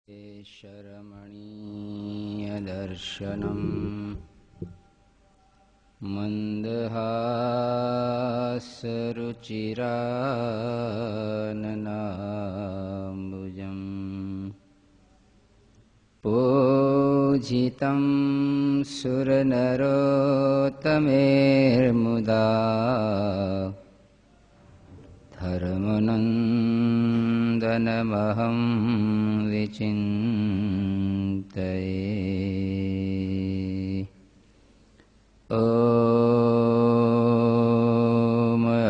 शरमणीयदर्शनम् मन्दहासरुचिराननाम्बुजम् पूजितं सुरनरोत्तमेर्मुदा धर्मनन्दनमहं विचिन्तये। ॐ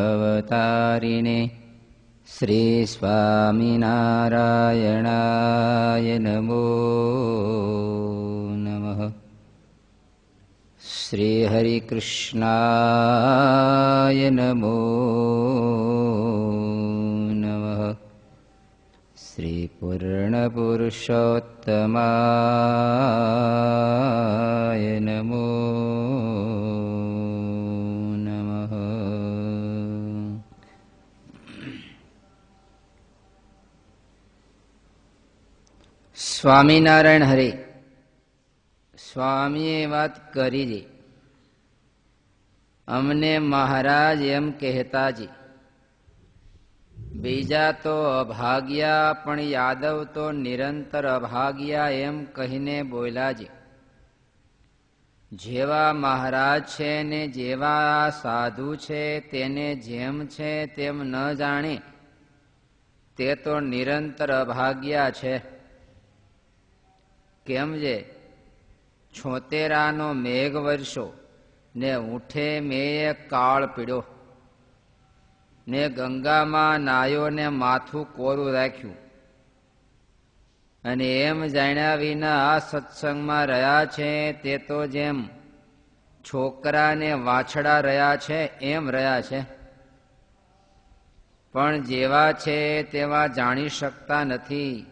अवतारिणे श्रीस्वामिनारायणाय नमो नमः। श्रीहरिकृष्णाय नमो नमः। श्रीपूर्णपुरुषोत्तमाय नमो नमः। સ્વામિનારાયણ હરે. સ્વામીએ વાત કરી જી, અમને મહારાજ એમ કહેતાજી, બીજા તો અભાગ્યા પણ યાદવ તો નિરંતર અભાગ્યા એમ કહીને બોલાજી. જેવા મહારાજ છે ને જેવા સાધુ છે તેને જેમ છે તેમ ન જાણે તે તો નિરંતર અભાગ્યા છે. કેમ જે 76 મેઘ વર્ષો ને ઊંઠે મેએ કાળ પીડ્યો ને ગંગામાં નાયો ને માથું કોરું રાખ્યું અને એમ જાણ્યા વિના આ સત્સંગમાં રહ્યા છે તે તો જેમ છોકરા ને વાછડા રહ્યા છે એમ રહ્યા છે, પણ જેવા છે તેવા જાણી શકતા નથી.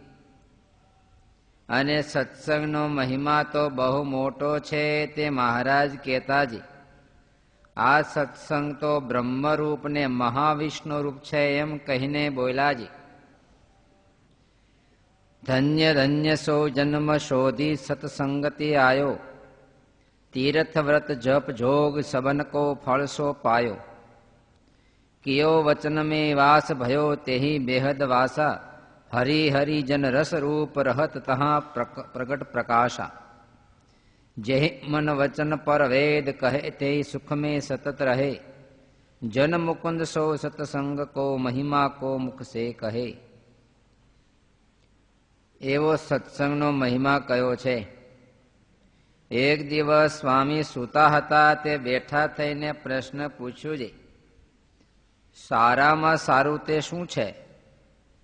અને સત્સંગનો મહિમા તો બહુ મોટો છે તે મહારાજ કહેતાજી. આ સત્સંગ તો બ્રહ્મરૂપ ને મહાવિષ્ણુ રૂપ છે એમ કહીને બોલાજી. ધન્ય ધન્ય સો જન્મ શોધી સત્સંગતિ આયો, તીર્થ વ્રત જપ જોગ સબન કો ફળ સો પાયો. કિયો વચન में वास भयो तेहि बेहद वासा, हरि हरि जन रस रूप रहत तहाँ प्रगट प्रकाशा. जेहि मन वचन पर वेद कहे ते सुख में सतत रहे, जन मुकुंद सो सतसंग को महिमा को मुख से कहे. એવો સત્સંગનો મહિમા કયો છે. એક દિવસ સ્વામી સૂતા હતા તે બેઠા થઈને પ્રશ્ન પૂછ્યું છે, સારામાં સારું તે શું છે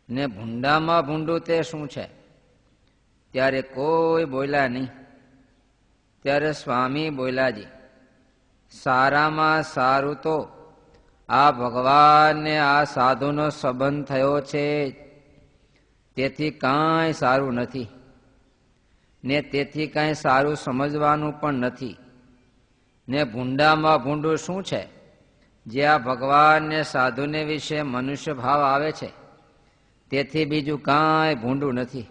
ને ભૂંડામાં ભૂંડું તે શું છે? ત્યારે કોઈ બોલ્યા નહીં. ત્યારે સ્વામી બોલ્યાજી, સારામાં સારું તો આ ભગવાન ને આ સાધુનો સંબંધ થયો છે તેથી કાંઈ સારું નથી ને તેથી કાંઈ સારું સમજવાનું પણ નથી. ને ભૂંડામાં ભૂંડું શું છે? જે આ ભગવાન ને સાધુને વિશે મનુષ્ય ભાવ આવે છે તેથી બીજું કાંઈ ભૂંડું નથી.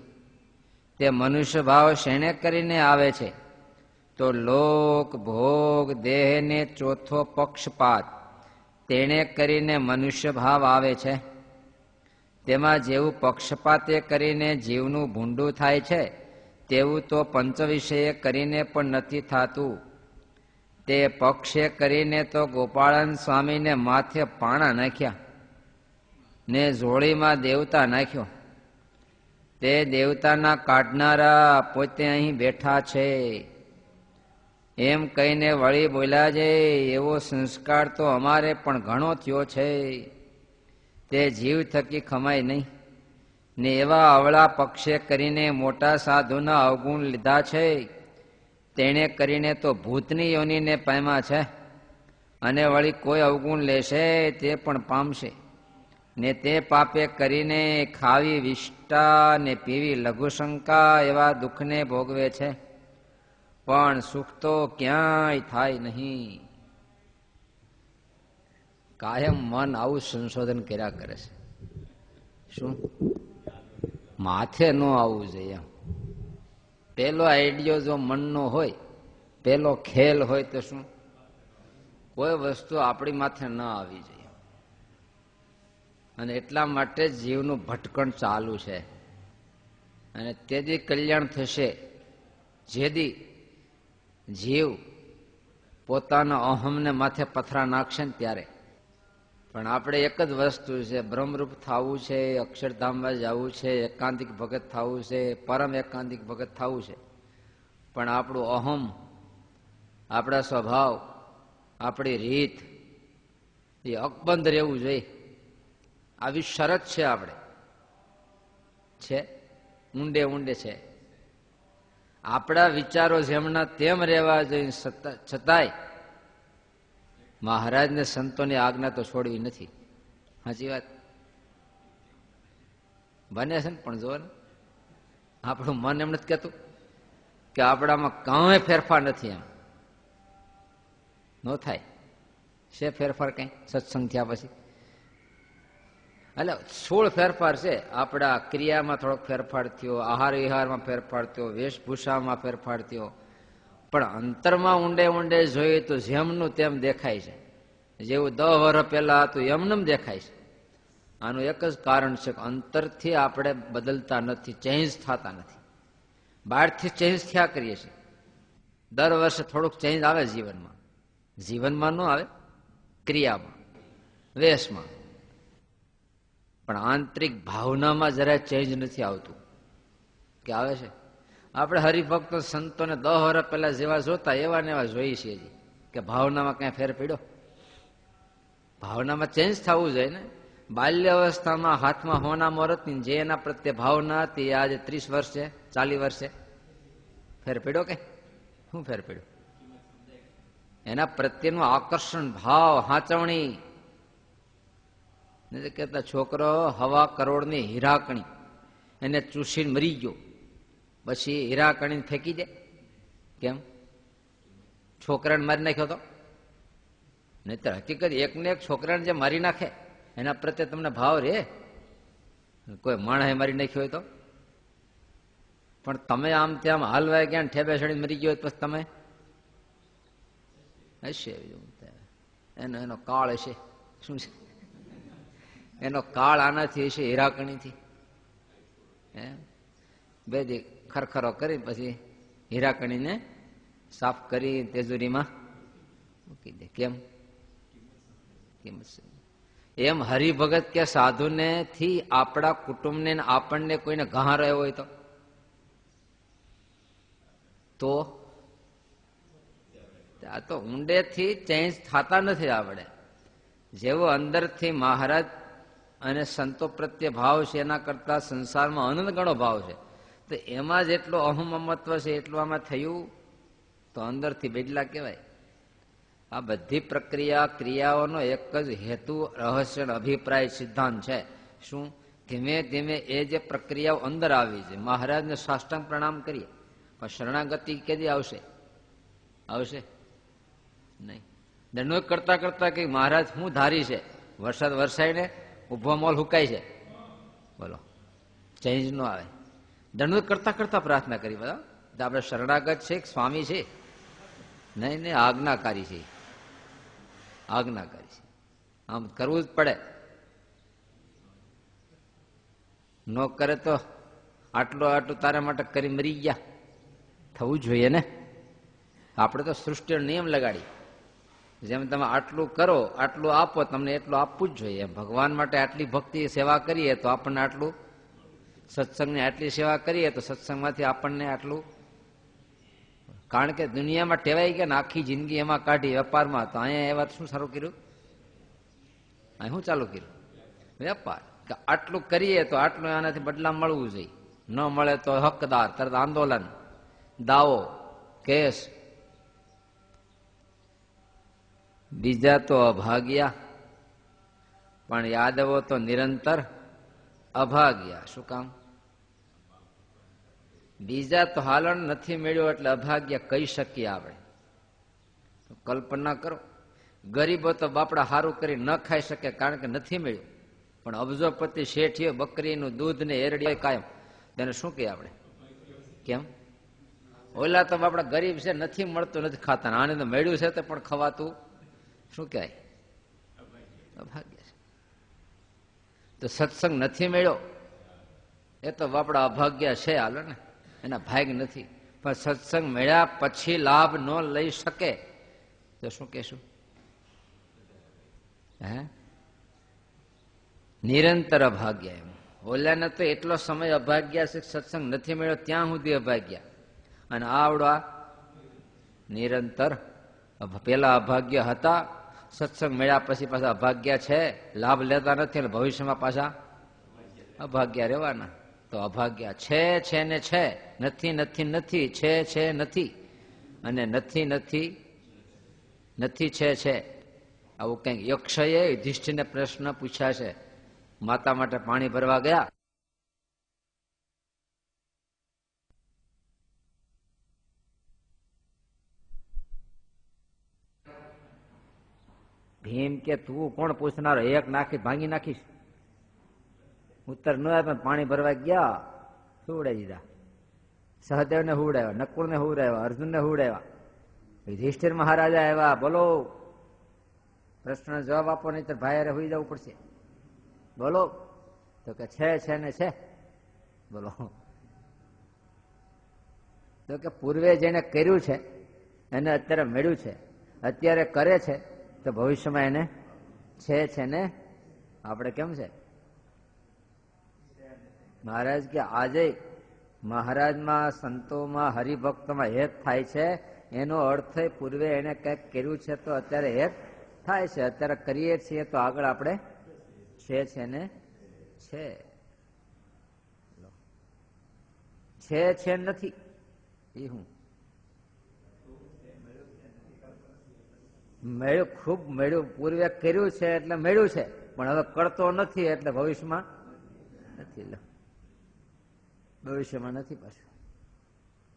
તે મનુષ્ય ભાવ શેણે કરીને આવે છે? તો લોક ભોગ દેહ ને ચોથો પક્ષપાત તેણે કરીને મનુષ્ય ભાવ આવે છે. તેમાં જેવું પક્ષપાતે કરીને જીવનું ભૂંડું થાય છે તેવું તો પંચ વિષયે કરીને પણ નથી થતું. તે પક્ષે કરીને તો ગોપાળન સ્વામીને માથે પાણા નાખ્યા ને જોડીમાં દેવતા નાખ્યો. તે દેવતાના કાઢનારા પોતે અહીં બેઠા છે એમ કહીને વળી બોલ્યા છે, એવો સંસ્કાર તો અમારે પણ ઘણો થયો છે, તે જીવ થકી ખમાય નહીં. ને એવા અવળા પક્ષે કરીને મોટા સાધુના અવગુણ લીધા છે, તેણે કરીને તો ભૂતની યોનિને પામ્યા છે અને વળી કોઈ અવગુણ લેશે તે પણ પામશે. ને તે પાપે કરીને ખાવી વિષ્ટા ને પીવી લઘુશંકા એવા દુઃખને ભોગવે છે, પણ સુખ તો ક્યાંય થાય નહીં. કાયમ મન આવું સંશોધન કર્યા કરે છે. શું માથે ન આવવું જોઈએ. પેલો આઈડિયો જો મનનો હોય, પેલો ખેલ હોય તો શું કોઈ વસ્તુ આપણી માથે ન આવી જોઈએ. અને એટલા માટે જીવનું ભટકણ ચાલુ છે. અને તેથી કલ્યાણ થશે જેથી જીવ પોતાના અહમને માથે પથરા નાખશે ને ત્યારે. પણ આપણે એક જ વસ્તુ છે, બ્રહ્મરૂપ થવું છે, અક્ષરધામમાં જવું છે, એકાંતિક ભગત થવું છે, પરમ એકાંતિક ભગત થવું છે. પણ આપણું અહમ, આપણા સ્વભાવ, આપણી રીત એ અકબંધ રહેવું જોઈએ. આવી શરત છે. આપણે છે ઊંડે ઊંડે છે. આપણા વિચારો જેમના તેમ રહેવા જોઈએ. છતાંય મહારાજને સંતોની આજ્ઞા તો છોડવી નથી. સાચી વાત બને છે ને. પણ જો ને આપણું મન એમ નથી કહેતું કે આપણામાં કાંઈ ફેરફાર નથી. એમ ન થાય છે ફેરફાર કઈ સત્સંગ થયા પછી. એટલે 16 ફેરફાર છે. આપણા ક્રિયામાં થોડોક ફેરફાર થયો, આહાર વિહારમાં ફેરફાર થયો, વેશભૂષામાં ફેરફાર થયો. પણ અંતરમાં ઊંડે ઊંડે જોઈએ તો જેમનું તેમ દેખાય છે. જેવું 10 વર્ષ પહેલા હતું એમને દેખાય છે. આનું એક જ કારણ છે કે અંતરથી આપણે બદલતા નથી, ચેન્જ થતા નથી. બહારથી ચેન્જ થયા કરીએ છીએ. દર વર્ષે થોડુંક ચેન્જ આવે જીવનમાં. જીવનમાં ન આવે, ક્રિયામાં, વેશમાં. પણ આંતરિક ભાવનામાં જરા ચેન્જ નથી આવતું. કે આવે છે? આપણે હરિભક્તો સંતોને 10 વર્ષ પહેલા જેવા જોતા એવા ને એવા જોઈએ છીએ કે ભાવનામાં કઈ ફેર પડ્યો? ભાવનામાં ચેન્જ થવું જોઈએ ને. બાલ્ય અવસ્થામાં હાથમાં હોના મોરતની જે એના પ્રત્યે ભાવના હતી આજે 30 વર્ષે 40 વર્ષે ફેર પડ્યો કે શું ફેર પડ્યો? એના પ્રત્યેનું આકર્ષણ ભાવ, હાચવણી. કેતા છોકરો 1.25 કરોડની હીરાકણી એને ચૂસીને મરી ગયો, પછી હીરાકણીને ફેંકી દે કેમ? છોકરાને મારી નાખ્યો તો નહીતર હકીકત એકને એક છોકરાને જે મારી નાખે એના પ્રત્યે તમને ભાવ રે? કોઈ માણસે મારી નાખ્યો હોય તો? પણ તમે આમ ત્યાં હાલવાય ગયા ઠેબે ચડી મરી ગયો પછી તમે હશે એનો એનો કાળ હશે. શું છે એનો કાળ? આનાથી હશે, હીરાકણીથી. બે દી ખરખરો કરી પછી હીરાકણીને સાફ કરી તેજુરીમાં મૂકી દે. કેમ? એમ હરિભગત કે સાધુને થી આપણા કુટુંબને આપણને કોઈને ઘા રહ્યો હોય તો આ તો ઊંડેથી ચેન્જ થતા નથી. આપણે જેવો અંદરથી મહારાજ અને સંતો પ્રત્યે ભાવ છે એના કરતા સંસારમાં અનંત ગણો ભાવ છે. તો એમાં જેટલો અહમમત્વ છે એટલું આમાં થયું તો અંદરથી બેડલા કહેવાય. આ બધી પ્રક્રિયા ક્રિયાઓનો એક જ હેતુ, રહસ્ય, અભિપ્રાય, સિદ્ધાંત છે. શું? ધીમે ધીમે એ જે પ્રક્રિયાઓ અંદર આવી છે. મહારાજને સાષ્ટાંગ પ્રણામ કરીએ પણ શરણાગતિ કેદી આવશે? આવશે નહીં. દંડવત કરતા કરતા કઈ મહારાજ શું ધારી છે? વરસાદ વરસાય ને ઉભો મોલ હુકાય છે. બોલો, ચેન્જ નો આવે. દંડવત કરતા કરતા પ્રાર્થના કરી. બધા આપણે શરણાગત છે, સ્વામી છે નહીં ને આજ્ઞાકારી છે. આજ્ઞાકારી છે. આમ કરવું જ પડે. ન કરે તો આટલું આટલું તારા માટે કરી મરી ગયા થવું જોઈએ ને. આપણે તો સૃષ્ટિનો નિયમ લગાડી, જેમ તમે આટલું કરો આટલું આપો, તમને એટલું આપવું જ જોઈએ. ભગવાન માટે આટલી ભક્તિ સેવા કરીએ તો આપણને આટલું, સત્સંગની આટલી સેવા કરીએ તો સત્સંગમાંથી આપણને આટલું. કારણ કે દુનિયામાં ટેવાઈ ગયા ને આખી જિંદગી એમાં કાઢી વેપારમાં. તો અહીંયા એ વાત શું સારું કર્યું? અહીં શું ચાલુ કર્યું? વેપાર. કે આટલું કરીએ તો આટલું આનાથી બદલા મળવું જોઈએ. ન મળે તો હકદાર, તરત આંદોલન, દાવો, કેસ. બીજા તો અભાગ્યા, પણ યાદવો તો નિરંતર અભાગ્યા. શું કામ? બીજા તો હાલણ નથી મળ્યો એટલે અભાગ્ય કહી શકીએ આપણે. કલ્પના કરો, ગરીબો તો બાપડા સારું કરી ન ખાઈ શકે કારણ કે નથી મળ્યું. પણ અબજોપતિ શેઠીઓ બકરીનું દૂધ ને એરડી કાયમ તેને શું કહીએ આપણે? કેમ? ઓલા તો આપણા ગરીબ છે, નથી મળતું, નથી ખાતા. આને તો મળ્યું છે તો પણ ખવાતું શું કહેવાય? અભાગ્ય છે. તો સત્સંગ નથી મળ્યો એ તો આપણા અભાગ્ય છે, હાલો ને, એના ભાગ નથી. પણ સત્સંગ મળ્યા પછી લાભ ન લઈ શકે તો શું કહેશું? હે, નિરંતર અભાગ્ય. એમ ઓલાને તો એટલો સમય અભાગ્ય છે, સત્સંગ નથી મળ્યો ત્યાં સુધી અભાગ્ય, અને આવડા નિરંતર. પેલા અભાગ્ય હતા, સત્સંગ મળ્યા પછી પાછા અભાગ્ય છે, લાભ લેતા નથી, અને ભવિષ્યમાં પાછા અભાગ્ય રહેવાના. તો અભાગ્ય છે ને છે, નથી નથી નથી, છે નથી, અને નથી નથી નથી છે. આવું કંઈક યક્ષએ યુધિષ્ઠિરને પ્રશ્ન પૂછ્યા છે. માતા માટે પાણી ભરવા ગયા, ભીમ કે તું કોણ પૂછનારો, એક નાખી ભાંગી નાખીશ. ઉત્તર ન આવે, પાણી ભરવા ગયા, હુવડાવી દીધા. સહદેવને હુવડાવ્યા, નકુળને હુવડાવ્યા, અર્જુનને હુવડાવ્યા. યુધિષ્ઠિર મહારાજા આવ્યા, બોલો પ્રશ્નનો જવાબ આપો, નહીં તો ભાઈ હુઈ જવું પડશે. બોલો. તો કે છે ને છે. બોલો. તો કે પૂર્વે જેને કર્યું છે એને અત્યારે મળ્યું છે, અત્યારે કરે છે તો ભવિષ્યમાં એને છે ને આપણે કેમ છે? મહારાજ કે આજે મહારાજમાં, સંતોમાં, હરિભક્તોમાં હેત થાય છે. એનો અર્થ પૂર્વે એને કંઈક કર્યું છે તો અત્યારે હેત થાય છે. અત્યારે કરીએ છીએ તો આગળ આપણે છે ને છે નથી એ હું મળ્યું, ખૂબ મળ્યું. પૂર્વે કર્યું છે એટલે મળ્યું છે, પણ હવે કરતો નથી એટલે ભવિષ્યમાં નથી. ભવિષ્યમાં નથી પાછું.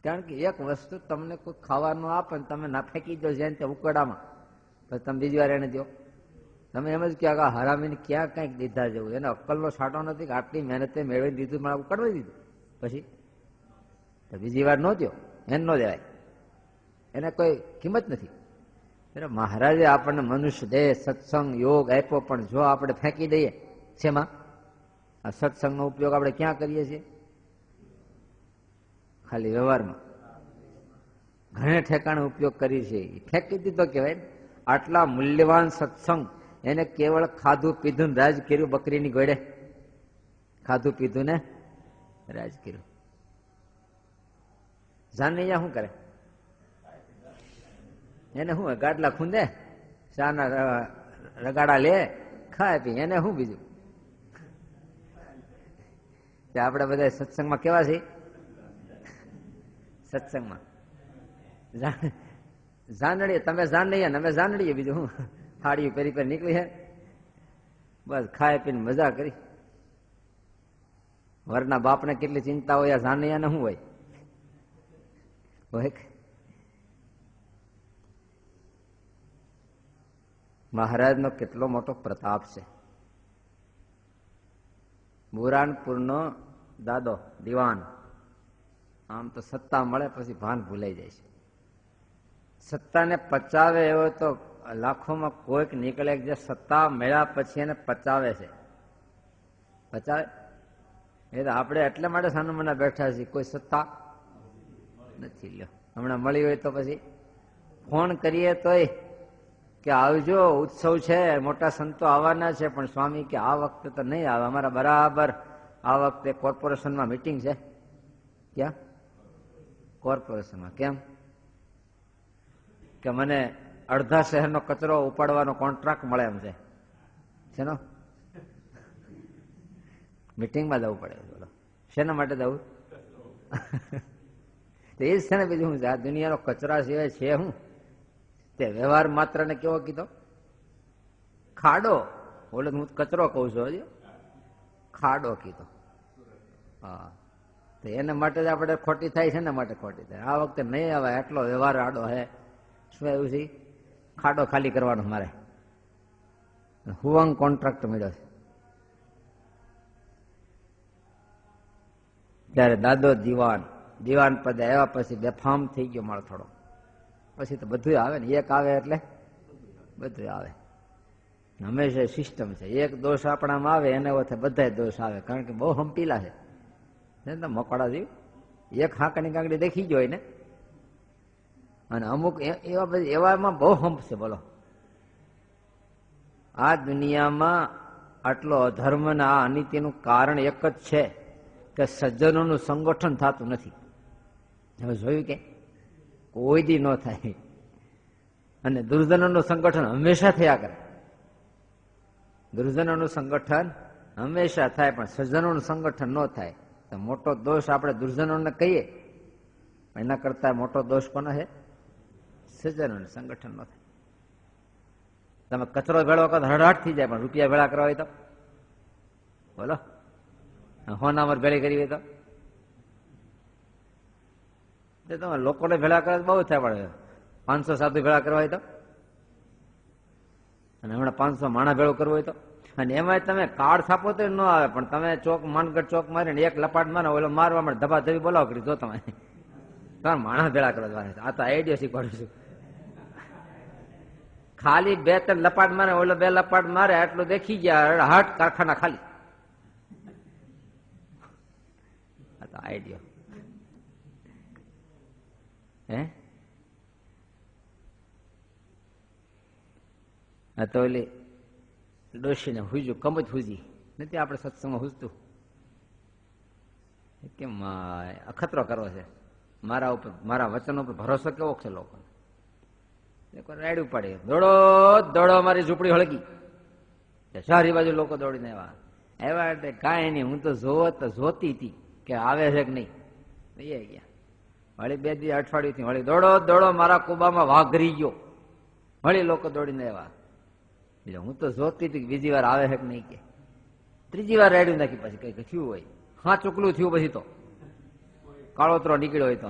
કારણ કે એક વસ્તુ તમને કોઈ ખાવાનું આપે ને તમે ના ફેંકી દો જેને તે ઉકડામાં, પછી તમે બીજી વાર એને દો. તમે એમ જ કહો કે હરામીને ક્યાં કંઈક દીધા જેવું. એને અક્કલનો છાંટો નથી કે આટલી મહેનતે મેળવી દીધું, મને ઉકળવી દીધું, પછી તો બીજી વાર ન દો, એને ન દેવાય, એને કોઈ કિંમત નથી. એટલે મહારાજે આપણને મનુષ્ય દેહ, સત્સંગ, યોગ આપ્યો, પણ જો આપણે ફેંકી દઈએ શેમાં? આ સત્સંગનો ઉપયોગ આપણે ક્યાં કરીએ છીએ? ખાલી વ્યવહારમાં. ઘણે ઠેકાણે ઉપયોગ કરી છે, ફેંકી દીધો કહેવાય. આટલા મૂલ્યવાન સત્સંગ એને કેવળ ખાધું પીધું ને રાજ કર્યું, બકરીની ઘોડે ખાધું પીધું ને રાજ કર્યું. જાનૈયા શું કરે? એને શું ગાડલા ખૂંદે, ચાના રગાડા લે, ખાય પી, એને શું બીજું? આપણે બધા સત્સંગમાં કેવા છીએ? સત્સંગમાં જાનડીએ, તમે જાનડીએ ને અમે જાનડીએ, બીજું હું હાડીઓ પેરી પેરી નીકળી છે, બસ ખાય પીને મજા કરી. વરના બાપને કેટલી ચિંતા હોય, જાનૈયાને શું હોય? મહારાજનો કેટલો મોટો પ્રતાપ છે. બુરાનપુરનો દાદો દિવાન, આમ તો સત્તા મળે પછી ભાન ભૂલાઈ જાય છે. સત્તાને પચાવે એવો તો લાખોમાં કોઈક નીકળે જે સત્તા મળ્યા પછી એને પચાવે છે. પચાવે એ તો આપણે એટલા માટે સાનુમાના બેઠા છીએ, કોઈ સત્તા નથી. લ્યો, હમણાં મળી હોય તો પછી ફોન કરીએ તોય કે આવજો, ઉત્સવ છે, મોટા સંતો આવવાના છે, પણ સ્વામી કે આ વખતે તો નહીં આવે, અમારા બરાબર આ વખતે કોર્પોરેશનમાં મીટિંગ છે. ક્યાં? કોર્પોરેશનમાં. કેમ? કે મને અડધા શહેરનો કચરો ઉપાડવાનો કોન્ટ્રાક્ટ મળે એમ છે. શેનો? મીટિંગમાં જવું પડે. બોલો, શેના માટે જવું? એ જ છે ને, બીજું શું છે? આ દુનિયાનો કચરા સિવાય છે શું? તે વ્યવહાર માત્ર ને કેવો કીધો? ખાડો. બોલે હું કચરો કઉ છું, હજી ખાડો કીધો. હા, તો એના માટે જ આપણે ખોટી થાય છે, એના માટે ખોટી થાય. આ વખતે નહીં આવે, એટલો વ્યવહાર આડો હે. શું એવું છે? ખાડો ખાલી કરવાનો મારે. હુવંગ કોન્ટ્રાક્ટ મળ્યો છે. ત્યારે દાદો દીવાન પદે આવ્યા પછી બેફામ થઈ ગયો મારો થોડો. પછી તો બધું આવે ને, એક આવે એટલે બધું આવે. હંમેશા સિસ્ટમ છે, એક દોષ આપણામાં આવે એને વખતે બધા દોષ આવે, કારણ કે બહુ હંપીલા છે મકોડા જેવું. એક હાંકણી કાંકડી દેખી ગયો ને, અને અમુક એવામાં બહુ હંપ છે. બોલો, આ દુનિયામાં આટલો અધર્મ ને આ અનિતિનું કારણ એક જ છે કે સજ્જનોનું સંગઠન થતું નથી. હવે જોયું કે કોઈ દી ન થાય, અને દુર્જનોનું સંગઠન હંમેશા થયા કરે. દુર્જનોનું સંગઠન હંમેશા થાય, પણ સજ્જનોનું સંગઠન ન થાય. તો મોટો દોષ આપણે દુર્જનોને કહીએ, એના કરતા મોટો દોષ કોનો છે? સજ્જનોનું સંગઠન ન થાય. તમે કચરો ભેળો કરો હળહાટ થઈ જાય, પણ રૂપિયા ભેળા કરવા હોય તો બોલો, હોનામર ભેળી કરી હોય તો તમે લોકોને ભેળા કરે બહુ થાય, પડે 500 સાધુ ભેળા કરવા હોય તો, અને હમણાં 500 માણા ભેળો કરવો હોય તો, અને એમાં તમે કાર્ડ છાપો તો ન આવે, પણ તમે ચોક માનગઢ ચોક મારીને એક લપાટ મારો, ઓલો મારવા માટે ધબા ધબી બોલાવો કરી, જો તમે માણસ ભેળા કરવા. આ તો આઈડિયા શીખવાડું છું. ખાલી 2-3 લપાટ મારે, ઓલો 2 લપાટ મારે, આટલું દેખી ગયા, હાટ કારખાના ખાલી. આ તો આઈડિયા હે. આ તો ઓલી ડોશીને હુજ્યું, કમજ હુજી નથી આપણે સત્સંગમાં હુજતું, કેમ અખતરો કરવો છે મારા ઉપર, મારા વચન ઉપર ભરોસો કેવો છે લોકો. રાયડું પડે, દોડો દોડો, મારી ઝૂંપડી હળગી, ચારે બાજુ લોકો દોડીને આવ્યા એટલે કાંઈ નહીં, હું તો જોતી હતી કે આવે છે કે નહીં. એ ગયા વળી 2 દી અઠવાડિયું થી, વળી દોડો દોડો, મારા કુબામાં વાઘ ગરી ગયો, વળી લોકો દોડીને આવ્યા. એટલે હું તો જોતી હતી કે બીજી વાર આવે છે કે નહીં. કે 3જી વાર રાયડું નાખી, પછી કઈ થયું હોય, હા ચૂકલું થયું, પછી તો કાળોતરો નીકળ્યો હોય તો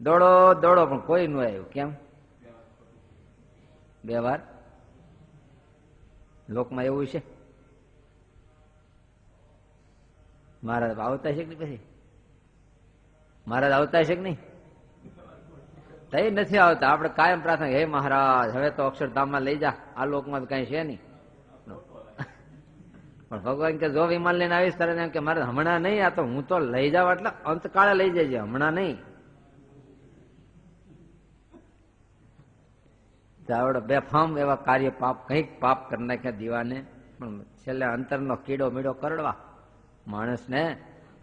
દોડો દોડો, પણ કોઈ ન આવ્યું. કેમ? 2 વાર લોકમાં એવું છે. મહારાજ આવતા છે કે નહીં? પછી મહારાજ આવતા છે કે નહીં? તઈ નથી આવતા. આપણે કાયમ પ્રાર્થના, હે મહારાજ હવે તો અક્ષરધામમાં લઈ જા, આ લોકમાં કઈ છે નહીં. પણ ભગવાન કે જો વિમાન લઈને આવીશ ત્યારે એમ કે મારે હમણાં નહીં, આ તો હું તો લઈ જાવ એટલે અંતકાળે લઈ જજે, હમણાં નહીં. આવડે બેફામ એવા કાર્ય પાપ, કંઈક પાપ કરી નાખ્યા દીવાને, પણ છેલ્લે અંતરનો કીડો મીડો કરડવા માણસને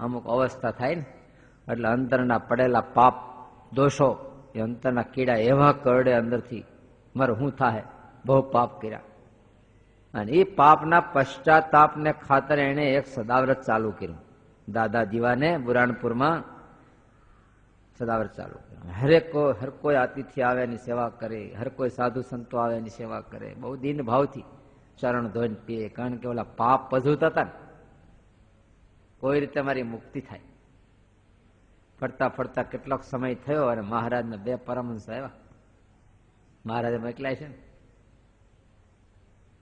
અમુક અવસ્થા થાય ને, એટલે અંતરના પડેલા પાપ દોષો એ અંતરના કીડા એવા કરડે અંદરથી, મારે શું થાય, બહુ પાપ કર્યા. અને એ પાપના પશ્ચાતાપને ખાતર એને એક સદાવ્રત ચાલુ કર્યું. દાદા દીવાને બુરાણપુરમાં સદાવ્રત ચાલુ કર્યું. હર કોઈ અતિથિ આવે એની સેવા કરે, હર કોઈ સાધુ સંતો આવે એની સેવા કરે, બહુ દીન ભાવથી ચરણ ધોઈને પીએ, કારણ કે ઓલા પાપ પજુતા હતા ને, કોઈ રીતે મારી મુક્તિ થાય. ફરતા ફરતા કેટલોક સમય થયો અને મહારાજને 2 પરમહંસ આવ્યા. મહારાજે મોકલાય છે ને,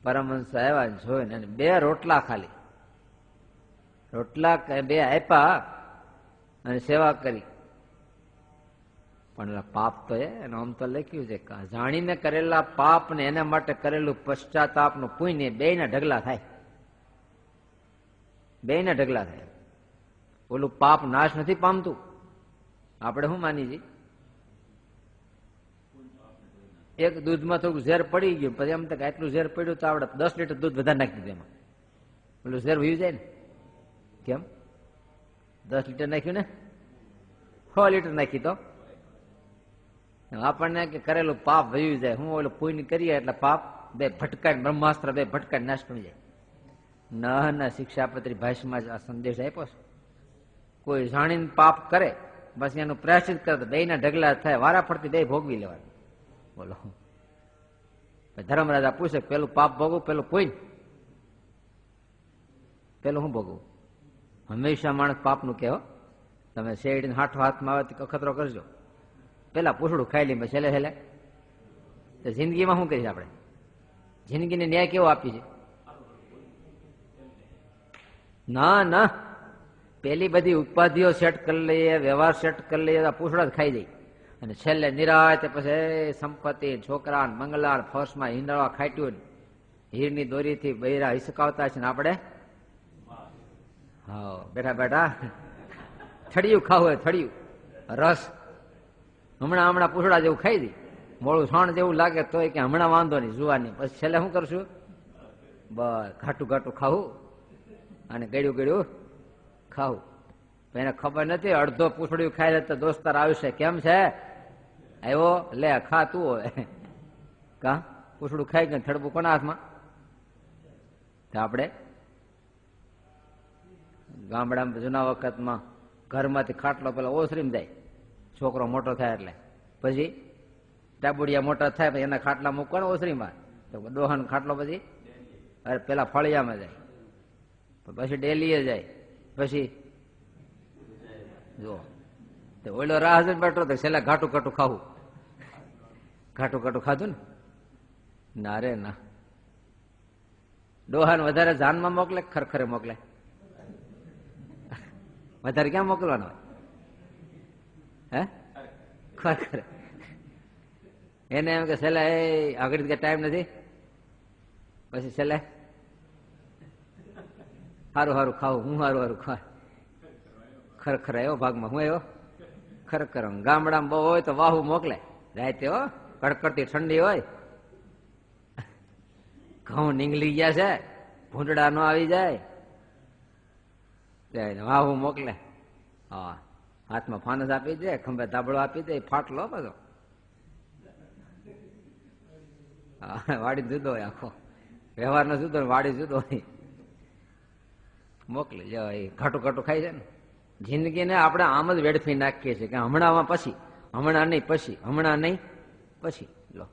પરમહંસ આવ્યા જોઈને, અને 2 રોટલા, ખાલી રોટલા 2 આપ્યા અને સેવા કરી. પણ પાપ તો એનો આમ તો લખ્યું છે, જાણીને કરેલા પાપ ને એના માટે કરેલું પશ્ચાતાપનું પુણ્ય 2ના ઢગલા થાય. 2ના ઢગલા થાય. ઓલું પાપ નાશ નથી પામતું. આપણે શું માની છીએ, એક દૂધમાં થોડું ઝેર પડી ગયું, પછી એમ તો આટલું ઝેર પડ્યું તો આપણે 10 લીટર દૂધ વધારે નાખી દીધું, એમાં ઓલું ઝેર વયું જાય ને. કેમ? 10 લીટર નાખ્યું ને, 6 લીટર નાખી તો આપણને કે કરેલું પાપ વયું જાય. હું ઓલું પુણ્ય કરીએ એટલે પાપ 2 ભટકાય, બ્રહ્માસ્ત્ર 2 ભટકાય નાશ પડી જાય. ના શિક્ષાપત્રી ભાષામાં આ સંદેશ આપ્યો છે. કોઈ જાણીને પાપ કરે બસ એનું પ્રાયશ્ચિત કરે તો 2ના ઢગલા થાય, વારા ફરતી 2 ભોગવી લેવાનું. બોલો, ધર્મરાજા પૂછે પેલું પાપ ભોગવું પેલું પુણ્ય, પેલું શું ભોગવું? હંમેશા માણસ પાપનું કહેવો. તમે શેરડીને હાથો હાથમાં આવે તો અખતરો કરજો, પેલા પૂછડું ખાઈ લઈએ, છેલ્લે છેલ્લે તો જિંદગીમાં શું કરીશ આપણે? જિંદગીને ન્યાય કેવો આપી છે? ના પેલી બધી ઉપાધિઓ સેટ કરી લઈએ, વ્યવહાર સેટ કરી લઈએ, પૂછડા જ ખાઈ જાય. અને છેલ્લે નિરાતે પછી સંપત્તિ, છોકરા, મંગલા, ફર્સ્ટમાં હિંડવા ખાટ્યું, હીરની દોરીથી બૈરા હિસકાવતા છે ને આપણે હા બેઠા બેઠા થળિયું ખાવું હોય, થળિયું રસ હમણાં પૂછડા જેવું ખાઈ દઈ, મોડું છાણ જેવું લાગે તોય કે હમણાં વાંધો નહીં જુવાની. પછી છેલ્લે શું કરશું? બસ ઘાટું ઘાટું ખાવું અને ગળ્યું ગળ્યું ખાવું. એને ખબર નથી અડધો પૂછડ્યું ખાઈ લે તો દોસ્તાર આવશે, કેમ છે આવ્યો લે ખાતું હોય કા પૂછડું ખાઈ ગયું થડબું કોના હાથમાં? તો આપણે ગામડામાં જૂના વખતમાં ઘરમાંથી ખાટલો પેલા ઓસરીમાં જાય, છોકરો મોટો થાય એટલે પછી ટાબુડિયા મોટા થાય પછી એના ખાટલા મૂકવાનો ઓસરીમાં, તો ડોહાનો ખાટલો પછી અરે પેલા ફળિયામાં જાય, પછી ડેલીએ જાય, પછી જો ઓલો રાહ જોઈને બેઠો તો છેલ્લા ઘાટું ઘાટું ખાવું. ઘાટું ઘાટું ખાધું ને ના રે ના. ડોહાને વધારે જાનમાં મોકલે ખરખરે મોકલે? વધારે ક્યાં મોકલવાનો હોય? હે ખરખરે. એને એમ કે છેલ્લા એ આગળ કઈ ટાઈમ નથી, પછી છેલ્લે સારું સારું ખાવું, હું સારું સારું ખા ખરખર આવ્યો ભાગમાં, હું આવ્યો ખરેખર. ગામડામાં બહુ હોય તો વાહુ મોકલે રાતે, હો કડકડતી ઠંડી હોય, ઘઉં નીંગલી ગયા છે, ભૂંડડા નો આવી જાય, વાહુ મોકલે. હા હાથમાં ફાનસ આપી દે, ખંભે ધાબળો આપી દે, ફાટલો બધો. હા વાડી જુદો હોય, આખો વ્યવહાર નો જુદો, વાડી જુદો હોય, મોકલી જાવ. એ ઘાટું ઘાટું ખાઈ છે ને. જિંદગીને આપણે આમ જ વેડફી નાખીએ છીએ કે હમણાં પછી, હમણાં નહીં પછી, હમણાં નહીં પછી. લો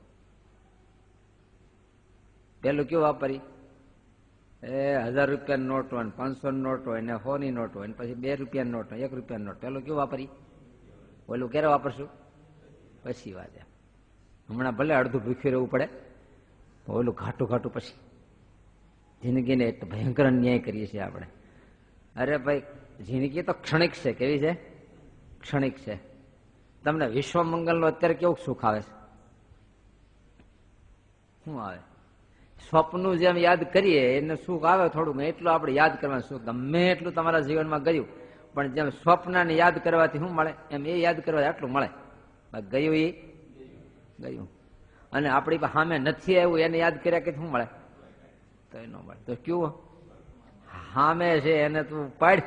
પેલું કેવું વાપરી? 1000 રૂપિયાની નોટ હોય, 500 ની નોટ હોય, ને 100 ની નોટ હોય, પછી 2 રૂપિયાની નોટ હોય, 1 રૂપિયાની નોટ. પેલું કેવું વાપરી? ઓલું ક્યારે વાપરશું? પછી વાત. હમણાં ભલે અડધું ભૂખ્યું રહેવું પડે, ઓલું ઘાટું ઘાટું પછી. જિંદગીને એક ભયંકર અન્યાય કરીએ છીએ આપણે. અરે ભાઈ જિંદગી તો ક્ષણિક છે. કેવી છે? ક્ષણિક છે. તમને વિશ્વ મંગલનો અત્યારે કેવું સુખ આવે છે? શું આવે? સ્વપ્નું જેમ યાદ કરીએ એને સુખ આવે થોડું, એટલું આપણે યાદ કરવાનું સુખ ગમે એટલું તમારા જીવનમાં ગયું, પણ જેમ સ્વપ્નને યાદ કરવાથી શું મળે એમ એ યાદ કરવાથી આટલું મળે. ગયું એ ગયું, અને આપણી સામે નથી આવ્યું એને યાદ કર્યા કે શું મળે? તો એ ન મળે. તો કેવું સામે છે એને તું પાડ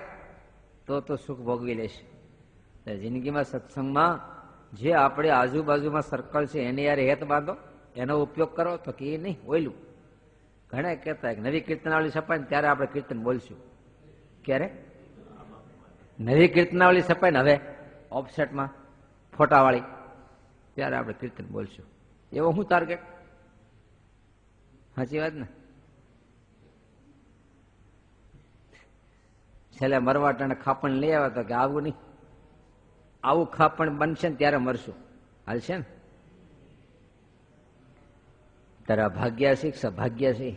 તો સુખ ભોગવી લેશે. જિંદગીમાં સત્સંગમાં જે આપણે આજુબાજુમાં સર્કલ છે એની યાર હેત બાંધો, એનો ઉપયોગ કરો. તો કે નહીં ઓયલું ઘણા કહેતા નવી કીર્તનાવલી છપાય ને ત્યારે આપણે કીર્તન બોલશું. ક્યારે નવી કીર્તનાવલી છપાય ને હવે ઓફસેટમાં ફોટાવાળી, ત્યારે આપણે કીર્તન બોલશું. એવો શું ટાર્ગેટ? સાચી વાત ને? છેલ્લે મરવાટાને ખાપણ લઈ આવ્યા તો કે આવું નહીં, આવું ખાપણ બનશે ને ત્યારે મરશું. હાલશે ને? તારા ભાગ્યાસી સભાગ્યાસી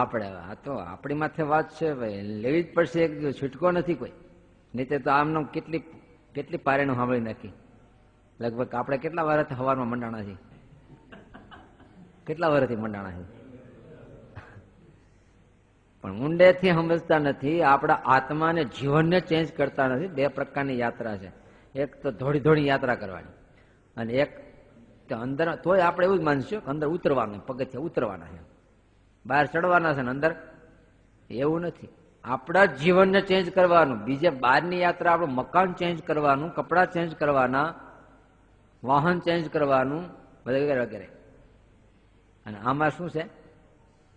આપણે. આ તો આપણી માથે વાત છે ભાઈ, લેવી જ પડશે. એક દિવસ છૂટકો નથી કોઈ, નહીં તો આમનો કેટલી પારેનું સાંભળી નાખી. લગભગ આપણે કેટલા વર્ષથી હવારમાં મંડાણા છીએ? કેટલા વર્ષથી મંડાણા છે? પણ ઊંડેથી સમજતા નથી. આપણા આત્માને જીવનને ચેન્જ કરતા નથી. બે પ્રકારની યાત્રા છે. એક તો થોડી થોડી યાત્રા કરવાની, અને એક અંદર. તોય આપણે એવું જ માનશું કે અંદર ઉતરવાનું, પગથિયા ઉતરવાના છે, બહાર ચડવાના છે ને અંદર. એવું નથી. આપણા જીવનને ચેન્જ કરવાનું. બીજે બહારની યાત્રા આપણું મકાન ચેન્જ કરવાનું, કપડાં ચેન્જ કરવાના, વાહન ચેન્જ કરવાનું, વગેરે વગેરે. અને આમાં શું છે?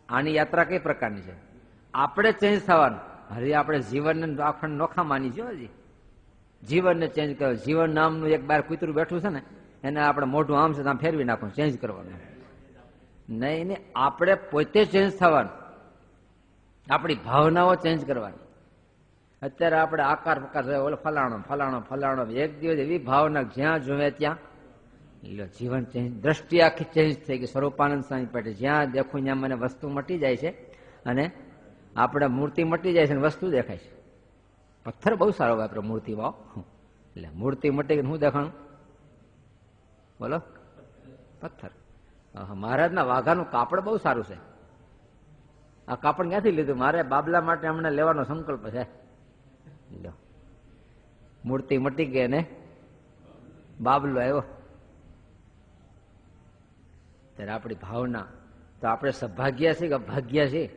આની યાત્રા કઈ પ્રકારની છે? આપણે ચેન્જ થવાનું. હજી આપણે જીવનને આખણ નોખા માની છે. હજી જીવનને ચેન્જ કરો. જીવન નામનું એક બાર કૂતરું બેઠું છે ને, એને આપણે મોઢું આમ છે આમ ફેરવી નાખવાનું, ચેન્જ કરવાનું. નહીં ને, આપણે પોતે ચેન્જ થવાનું. આપણી ભાવનાઓ ચેન્જ કરવાની. અત્યારે આપણે આકાર પ્રકાર ફલાણો ફલાણો ફલાણો, એક દિવસ એવી ભાવના જ્યાં જોવે ત્યાં જીવન ચેન્જ. દ્રષ્ટિ આખી ચેન્જ થઈ ગઈ. સ્વરૂપાનંદ સ્વામી પાટીલ જ્યાં દેખું ત્યાં મને વસ્તુ મટી જાય છે, અને આપણે મૂર્તિ મટી જાય છે ને વસ્તુ દેખાય છે. પથ્થર બહુ સારો વાપરો મૂર્તિમાં, એટલે મૂર્તિ મટી ગઈ શું દેખાણું? બોલો, પથ્થર. મહારાજના વાઘાનું કાપડ બહુ સારું છે. આ કાપડ ક્યાંથી લીધું? મારે બાબલા માટે હમણાં લેવાનો સંકલ્પ છે. મૂર્તિ મટી ગઈ ને બાબલો આવ્યો. ત્યારે આપણી ભાવના તો આપણે સૌભાગ્ય છીએ કે અભાગ્ય છીએ?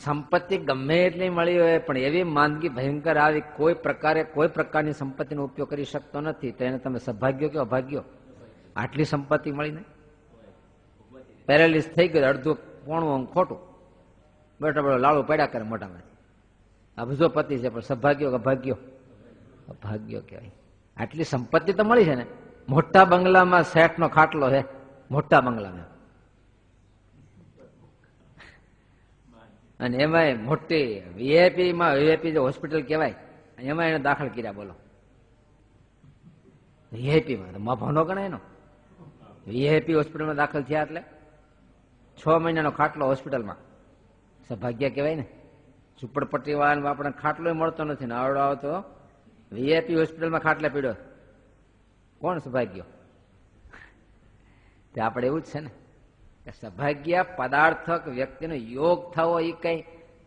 સંપત્તિ ગમે એટલી મળી હોય પણ એવી માંદગી ભયંકર આવી, કોઈ પ્રકારે કોઈ પ્રકારની સંપત્તિનો ઉપયોગ કરી શકતો નથી, તો એને તમે સૌભાગ્યો કે અભાગ્યો? આટલી સંપત્તિ મળીને પેરેલિસ થઈ ગયું, અડધું પોણું ખોટું, બેઠો બેઠો લાડુ પડ્યા કરે મોટામાંથી. અબજો પતિ છે પણ સૌભાગ્યો કે અભાગ્યો? અભાગ્યો કહેવાય. આટલી સંપત્તિ તો મળી છે ને. મોટા બંગલામાં શેઠનો ખાટલો છે, મોટા બંગલામાં, અને એમાંય મોટી વીઆઈપીમાં, વીઆઈપી જે હોસ્પિટલ કહેવાય, એમાં એને દાખલ કર્યા. બોલો, વીઆઈપીમાં તો ભાવનો ગણાય એનો. વીઆઈપી હોસ્પિટલમાં દાખલ થયા એટલે 6 મહિનાનો ખાટલો હોસ્પિટલમાં, સૌભાગ્ય કહેવાય ને. ઝુંપડપટ્ટી વાળાને આપણે ખાટલો મળતો નથી ને આવડો આવતો વીઆઈપી હોસ્પિટલમાં ખાટલે પીડ્યો, કોણ સૌભાગ્ય? તે આપણે એવું જ છે ને. સૌભાગ્ય પદાર્થક વ્યક્તિનો યોગ થવો એ કઈ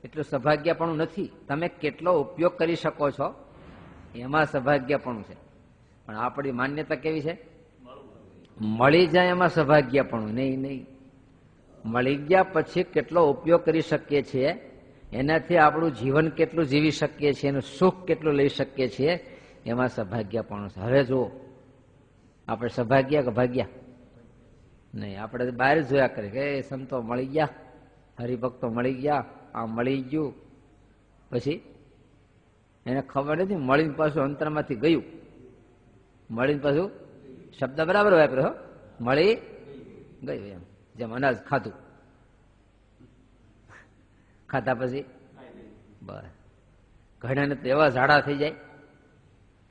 એટલું સૌભાગ્યપણું નથી. તમે કેટલો ઉપયોગ કરી શકો છો એમાં સૌભાગ્યપણું છે. પણ આપણી માન્યતા કેવી છે? મળી જાય એમાં સૌભાગ્યપણું. નહીં નહીં, મળી ગયા પછી કેટલો ઉપયોગ કરી શકીએ છીએ, એનાથી આપણું જીવન કેટલું જીવી શકીએ છીએ, એનું સુખ કેટલું લઈ શકીએ છીએ, એમાં સૌભાગ્યપણું છે. હવે જુઓ, આપણે સૌભાગ્ય કે ભાગ્યા? નહીં, આપણે બહાર જોયા કરીએ કે સંતો મળી ગયા, હરિભક્તો મળી ગયા, આ મળી ગયું, પછી એને ખબર નથી મળીને પાછું અંતરમાંથી ગયું. મળીને પાછું શબ્દ બરાબર વાપર્યો, મળી ગયું. એમ જેમ અનાજ ખાધું, ખાધા પછી બસ ઘણાને તો એવા ઝાડા થઈ જાય,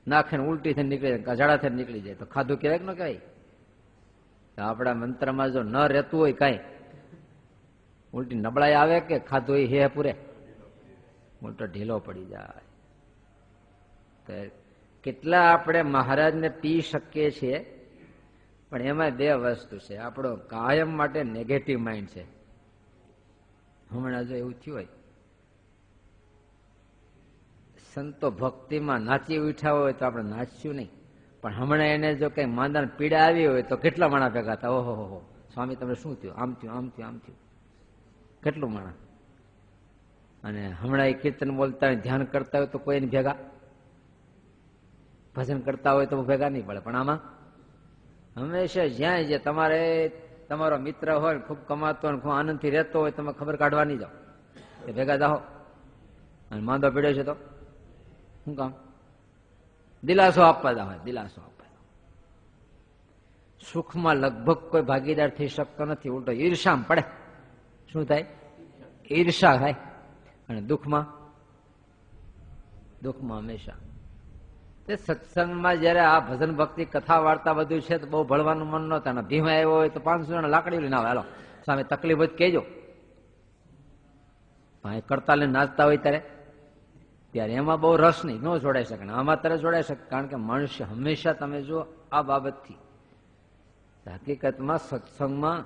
નાખે ઉલટી થઈને નીકળી જાય, ઝાડા થઈને નીકળી જાય, તો ખાધું કહેવાય કે ન કહેવાય? આપણા મંત્રમાં જો ન રહેતું હોય કઈ, ઉલટી નબળાઈ આવે કે ખાધું એ હે પૂરે, ઉલટો ઢીલો પડી જાય. તો કેટલા આપણે મહારાજને પી શકીએ છીએ, પણ એમાં 2 વસ્તુ છે. આપણો કાયમ માટે નેગેટિવ માઇન્ડ છે. હમણાં જો એવું થયું હોય, સંતો ભક્તિમાં નાચી ઉઠ્યા હોય તો આપણે નાચ્યું નહીં, પણ હમણાં એને જો કઈ માંદાને પીડા આવી હોય તો કેટલા માણા ભેગા હતા. ઓહો હો, સ્વામી તમને શું થયું? આમ થયું, આમ થયું, આમ થયું. કેટલું માણા. અને હમણાં એ કીર્તન બોલતા હોય, ધ્યાન કરતા હોય તો કોઈ એની ભેગા, ભજન કરતા હોય તો ભેગા નહીં પડે. પણ આમાં હંમેશા જ્યાં જે તમારો મિત્ર હોય, ખૂબ કમાતો હોય, ખૂબ આનંદથી રહેતો હોય, તમે ખબર કાઢવા નહીં જાઓ, એ ભેગા જાઓ. અને માંદો પીડ્યો છે તો શું કામ? દિલાસો આપવા દા હોય, દિલાસો આપવા. સુખમાં લગભગ કોઈ ભાગીદાર થઈ શકતો નથી, ઉલટો ઈર્ષામાં પડે. શું થાય? ઈર્ષા થાય. અને દુઃખમાં હંમેશા. તે સત્સંગમાં જયારે આ ભજન ભક્તિ કથા વાર્તા બધું છે તો બહુ ભળવાનું મન નહોતા. ભીમા આવ્યો હોય તો 500 જણા લાકડી લઈને આવે, હાલો સામે તકલીફ હોય કહેજો. કરતા લઈને નાચતા હોય ત્યારે એમાં બહુ રસ નહીં, ન જોડાઈ શકે. આમાં ત્યારે જોડાઈ શકે, કારણ કે મનુષ્ય હંમેશા તમે જો આ બાબતથી હકીકતમાં સત્સંગમાં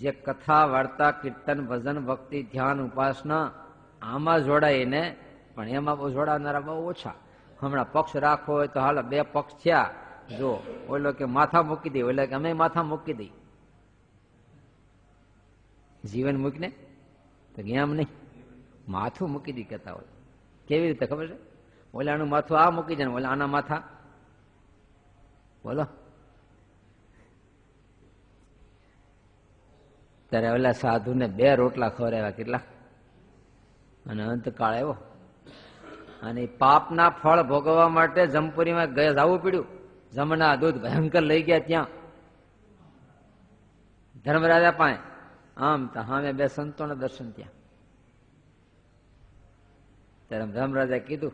જે કથા વાર્તા કીર્તન ભજન ભક્તિ ધ્યાન ઉપાસના આમાં જોડાઈને, પણ એમાં બહુ જોડાનારા બહુ ઓછા. હમણાં પક્ષ રાખવો હોય તો હાલ 2 પક્ષ થયા, જો ઓલો કે માથા મૂકી દે, ઓલો કે અમે માથા મૂકી દઈ. જીવન મૂકીને તો એમ નહીં, માથું મૂકી દી કહેતા હોય. કેવી રીતે ખબર છે? ઓલાનું માથું આ મૂકી જાય, ઓલા આના માથા. બોલો, ત્યારે ઓલા સાધુને 2 રોટલા ખવડાવ્યા, કેટલા? અને અંતકાળ આવ્યો અને પાપના ફળ ભોગવવા માટે જમપુરીમાં જવું પડ્યું. જમના દૂધ ભયંકર લઈ ગયા ત્યાં ધર્મરાજા પાસે. આમ તો સામે 2 સંતોના દર્શન ત્યાં. ત્યારે ધર્મરાજાએ કીધું,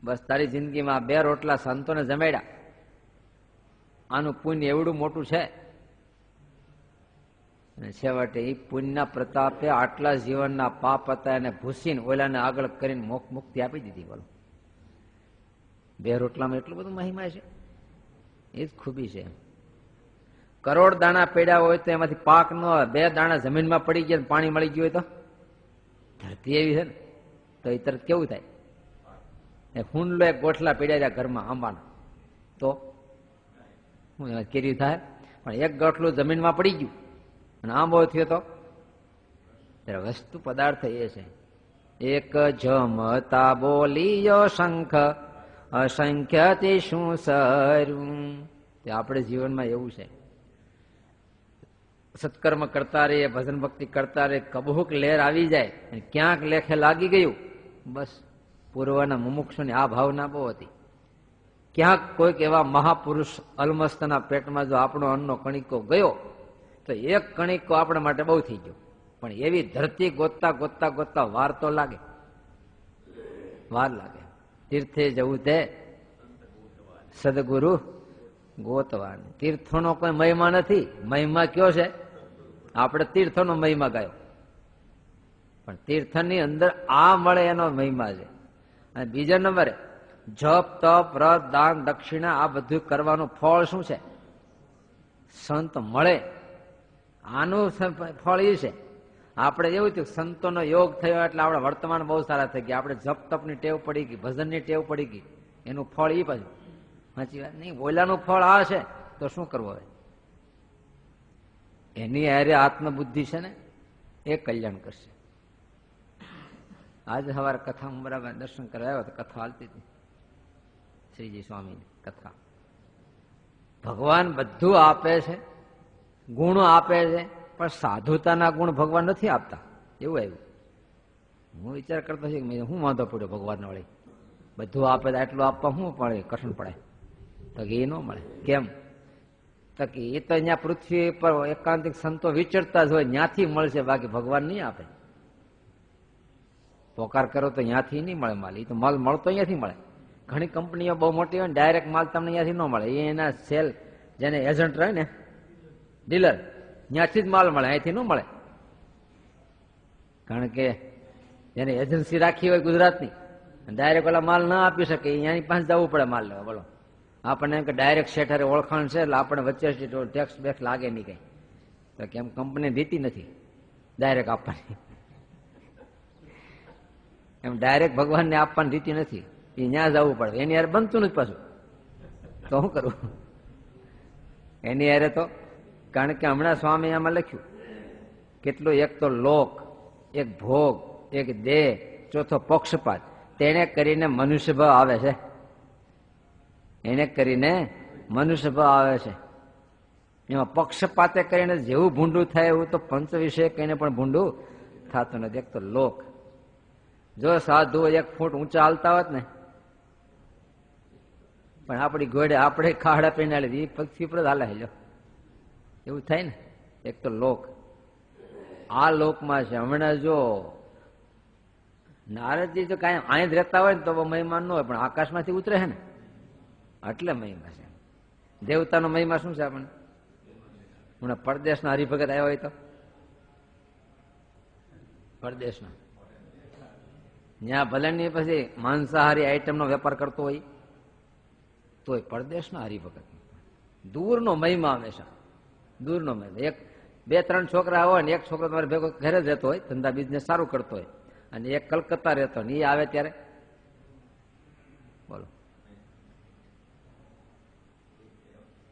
બસ તારી જિંદગીમાં 2 રોટલા સંતોને જમાડ્યા, આનું પુણ્ય એવડું મોટું છે. અને છેવટે એ પુણ્યના પ્રતાપે આટલા જીવનના પાપ હતા એને ભૂસીને ઓલાને આગળ કરીને મુક્તિ આપી દીધી. બોલો, બે રોટલામાં એટલું બધું મહિમા છે. એ જ ખૂબી છે. કરોડ દાણા પડ્યા હોય તો એમાંથી પાક ન હોય. 2 દાણા જમીનમાં પડી ગયા પાણી મળી ગયું હોય તો ધરતી એવી છે ને, તો એ તરત કેવું થાય? હુંડલો એક ગોઠલા પડ્યા રહ્યા ઘરમાં આંબાના, તો હું એમાં કેરી થાય. પણ એક ગોઠલું જમીનમાં પડી ગયું અને આંબો થયો તો ત્યારે વસ્તુ પદાર્થ એ છે. એક જમતા બોલીયો શંખ અસંખ્ય તે શું સરું. તે આપણે જીવનમાં એવું છે. સત્કર્મ કરતા રહીએ, ભજન ભક્તિ કરતા રહીએ, કબહુક લહેર આવી જાય અને ક્યાંક લેખે લાગી ગયું, બસ પૂર્વના મુમુક્ષુની આ ભાવના બહુ હતી. ક્યાંક કોઈક એવા મહાપુરુષ અલમસ્તના પેટમાં જો આપણો અન્નનો કણિકો ગયો તો એક કણિકો આપણા માટે બહુ થઈ ગયો. પણ એવી ધરતી ગોતતા ગોતતા ગોતતા વાર તો લાગે, વાર લાગે. તીર્થે જવું તે સદગુરુ ગોતવાન. તીર્થોનો કોઈ મહિમા નથી. મહિમા કયો છે? આપણે તીર્થોનો મહિમા ગાયો, પણ તીર્થની અંદર આ મળે એનો મહિમા છે. અને બીજા નંબરે જપ તપ વ્રત દાન દક્ષિણા આ બધું કરવાનું ફળ શું છે? સંત મળે, આનું ફળ એ છે. આપણે એવું થયું સંતોનો યોગ થયો એટલે આપણે વર્તમાન બહુ સારા થઈ ગયા. આપણે જપ તપની ટેવ પડી ગઈ, ભજનની ટેવ પડી ગઈ, એનું ફળ એ પાછું સાચી વાત નહીં. બોલાનું ફળ આ છે તો શું કરવું હવે? એની હારે આત્મબુદ્ધિ છે ને એ કલ્યાણ કરશે. આજે સવારે કથા બરાબર દર્શન કરવા આવ્યો તો કથા હાલતી હતી, શ્રીજી સ્વામીની કથા. ભગવાન બધું આપે છે, ગુણો આપે છે, પણ સાધુતાના ગુણ ભગવાન નથી આપતા એવું આવ્યું. હું વિચાર કરતો છું કે હું વાંધો પડ્યો ભગવાન વળી બધું આપે તો આટલું આપવા શું પડે, કઠણ પડે? તો કે એ ન મળે. કેમ? તો કે એ તો અહીંયા પૃથ્વી પર એકાંતિક સંતો વિચરતા જ હોય, ત્યાંથી મળશે, બાકી ભગવાન નહીં આપે. પોકાર કરો તો ત્યાંથી નહીં મળે માલ. એ તો માલ મળતો અહીંયાથી મળે. ઘણી કંપનીઓ બહુ મોટી હોય ને ડાયરેક્ટ માલ તમને અહીંયાથી ન મળે. એ એના સેલ જેને એજન્ટ રહે ને ડીલર, ત્યાંથી જ માલ મળે, અહીંથી ન મળે. કારણ કે જેને એજન્સી રાખી હોય ગુજરાતની, ડાયરેક્ટ ઓલા માલ ના આપી શકે, અહીંયાની પાસે જવું પડે માલ લેવા. બોલો, આપણને એમ કે ડાયરેક્ટ શેઠરે ઓળખાણ છે એટલે આપણે વચ્ચે ટેક્સ બેક્સ લાગે નહીં કઈ. તો કેમ કંપની દીતી નથી ડાયરેક્ટ આપવાની. એમ ડાયરેક્ટ ભગવાનને આપવાની રીતિ નથી. એ ત્યાં જવું પડે. એની યાર બનતું નથી પાછું, તો શું કરવું એની યારે? તો કારણ કે હમણાં સ્વામી આમાં લખ્યું કેટલું, એક તો લોક, એક ભોગ, એક દેહ, ચોથો પક્ષપાત. તેને કરીને મનુષ્ય ભાવ આવે છે. એને કરીને મનુષ્ય ભાવ આવે છે. એમાં પક્ષપાતે કરીને જેવું ભૂંડું થાય એવું તો પંચ વિષય કહીને પણ ભૂંડું થતું નથી. એક તો લોક, જો સાધુ 1 ફૂટ ઊંચા હાલતા હોત ને, પણ આપણી ઘોડે આપણે ખાડા પીને લીધી પક્ષી પર હાલે હેલો એવું થાય ને. એક તો લોક, આ લોકમાં છે. હમણાં જો નારદજી જો કાંઈ અહીં જ રહેતા હોય ને તો મહિમા ન હોય, પણ આકાશમાંથી ઉતરે છે ને એટલે મહિમા છે. દેવતાનો મહિમા શું છે? આપણને હમણાં પરદેશના હરિભગત આવ્યા હોય તો પરદેશના ત્યાં ભલે ની પછી માંસાહારી આઈટમનો વેપાર કરતો હોય તોય પરદેશના હરિભગત. દૂરનો મહિમા હંમેશા, દૂરનો મહિમા. 2-3 છોકરા હોય ને એક છોકરો તમારે ભેગો ઘરે જ રહેતો હોય, ધંધા બિઝનેસ સારું કરતો હોય, અને એક કલકત્તા રહેતો ને એ આવે ત્યારે બોલો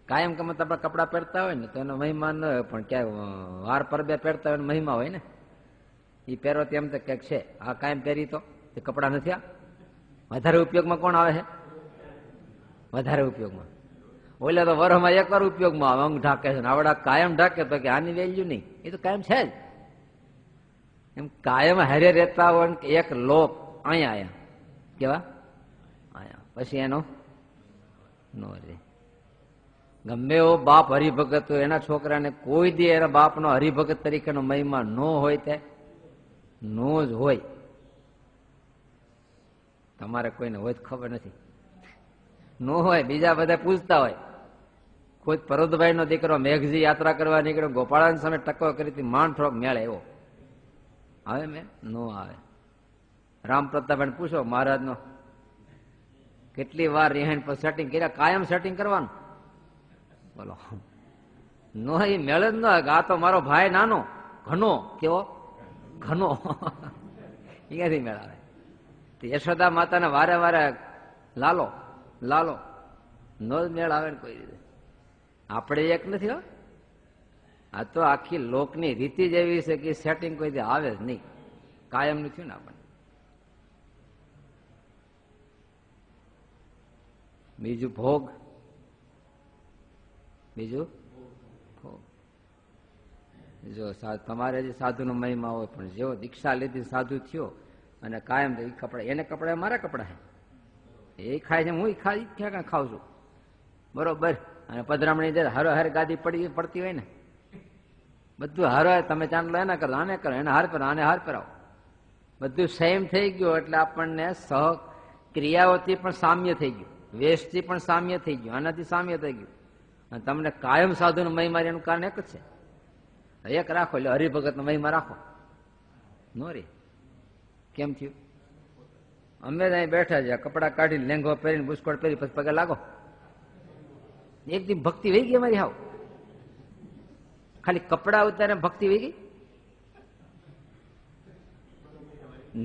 કાયમ કમત આપણે કપડા પહેરતા હોય ને તો એનો મહિમા ન હોય, પણ ક્યાંય વાર પરબે પહેરતા હોય મહિમા હોય ને. એ પહેરો તેમ તો ક્યાંક છે. આ કાયમ પહેરી તો એ કપડા નથી. આ વધારે ઉપયોગમાં કોણ આવે છે? વધારે ઉપયોગમાં ઓલે તો વરમાં 1 વાર ઉપયોગમાં આવે, અંગ ઢાકે છે. આવડા કાયમ ઢાકે તો કે આની વેલ્યુ નહીં, એ તો કાયમ છે જ. એમ કાયમ હારે રહેતા હોય કે એક લોક અહીંયા આયા કેવા આયા, પછી એનો નો રે. ગમે એવો બાપ હરિભગત હોય એના છોકરાને કોઈ દી એના બાપનો હરિભગત તરીકેનો મહિમા ન હોય તે નો જ હોય. તમારે કોઈને હોય તો ખબર નથી, નો હોય. બીજા બધા પૂછતા હોય ખુદ પરોદભાઈ નો દીકરો મેઘજી યાત્રા કરવા નીકળ્યો, ગોપાળાન સામે ટકો કરી હતી, માંડ થોડોક મેળે એવો આવે, મેં નો આવે. રામ પ્રતાપભાઈ પૂછો મહારાજ નો કેટલી વાર રિહાઈન પર સેટિંગ કર્યા, કાયમ સેટિંગ કરવાનું. બોલો નો, એ મેળ જ ન આવે. આ તો મારો ભાઈ નાનો ઘનો, કેવો ઘનો, અહીંયાથી મેળ આવે. યશોદા માતાને વારે વારે લાલો લાલો નો જ મેળ આવે ને કોઈ રીતે. આપણે એક નથી હો, આ તો આખી લોકની રીતિ જ એવી છે કે સેટિંગ કોઈ દી આવે જ નહીં, કાયમ નથી ને આપણને. બીજું ભોગ, બીજું ભોગ. જો તમારે જે સાધુનો મહિમા હોય, પણ જેવો દીક્ષા લીધી સાધુ થયો અને કાયમ એ કપડા, એને કપડા મારા કપડા છે, એ ખાય છે, હું ક્યાં ખાઉં છું, બરોબર. અને પધરામણી જે હારો હાર ગાદી પડતી હોય ને, બધું હારો, તમે ચાંદલો એના કરો, આને કરો, એને હાર પહેરાવો, આને હાર પહેરાવો, બધું સેમ થઈ ગયું. એટલે આપણને સહ ક્રિયાઓથી પણ સામ્ય થઈ ગયું, વેશથી પણ સામ્ય થઈ ગયું, આનાથી સામ્ય થઈ ગયું. અને તમને કાયમ સાધુનો મહિમા એનું કારણ એક જ છે, એક રાખો એટલે હરિભગતનો મહિમા રાખો. નો રે કેમ થયું? અમે અહીં બેઠા છે, કપડા કાઢીને લેંગો પહેરીને બુસ્કોટ પહેરી પછી પગે લાગો, એક દી ભક્તિ વહી ગઈ અમારી. હાવ ખાલી કપડા ઉતારે ભક્તિ વહી ગઈ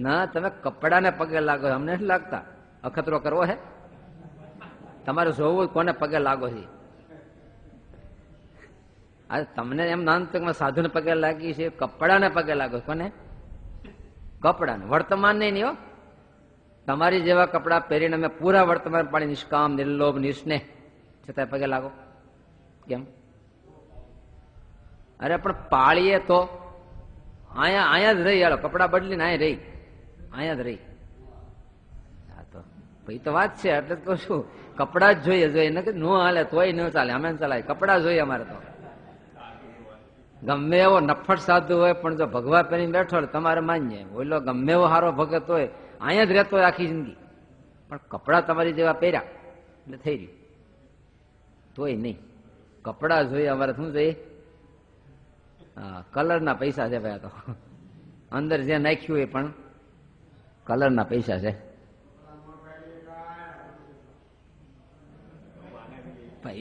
ના. તમે કપડાને પગે લાગો, અમને નથી લાગતા. અખતરો કરવો હે તમારે, જોવું કોને પગે લાગો છે. આ તમને એમ નાનતકમાં સાધુને પગે લાગી છે, કપડાને પગે લાગો. કોને? કપડાને, વર્તમાન નહીં હો. તમારી જેવા કપડા પહેરીને અમે પૂરા વર્તમાન પાડી, નિષ્કામ નિર્લોભ નિસ્નેહ, છતાં પગે લાગો કેમ? અરે પણ પાળીએ તો અહીંયા જ રહી, યાર કપડા બદલીને અહીંયા રહી, અહીંયા જ રહી. હા તો ભાઈ તો વાત છે. એટલે કહું છું કપડા જ જોઈએ ન હાલે તોય ન ચાલે, અમે ચાલે, કપડા જોઈએ અમારે તો. ગમે એવો નફટ સાધુ હોય પણ જો ભગવા પહેરીને બેઠો હોય તમારે માન્ય, બોલો ગમે એવો સારો ભગત હોય અહીંયા જ રહેતો હોય આખી જિંદગી, પણ કપડા તમારી જેવા પહેર્યા એટલે થઈ રહ્યું, તોય નહીં. કપડા જોઈએ અમારે. શું જોઈએ? હા, કલરના પૈસા છે ભાઈ. તો અંદર જે નાખ્યું એ પણ કલરના પૈસા છે.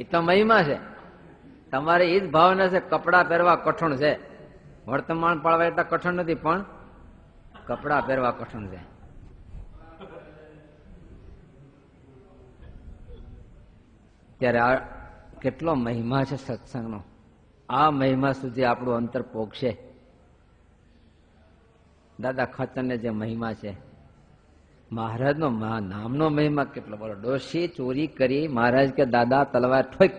એ તો મહિમા છે. તમારે એ જ ભાવના છે. કપડા પહેરવા કઠણ છે, વર્તમાન પાળવા એટલા કઠણ નથી, પણ કપડા પહેરવા કઠણ છે. ત્યારે આ કેટલો મહિમા છે સત્સંગનો. આ મહિમા સુધી આપણું અંતર પોગશે. દાદા ખતરને જે મહિમા છે, મહારાજનો નામનો મહિમા કેટલો. બોલો, ડોશી ચોરી કરી, મહારાજ કે દાદા તલવાર ઠોક,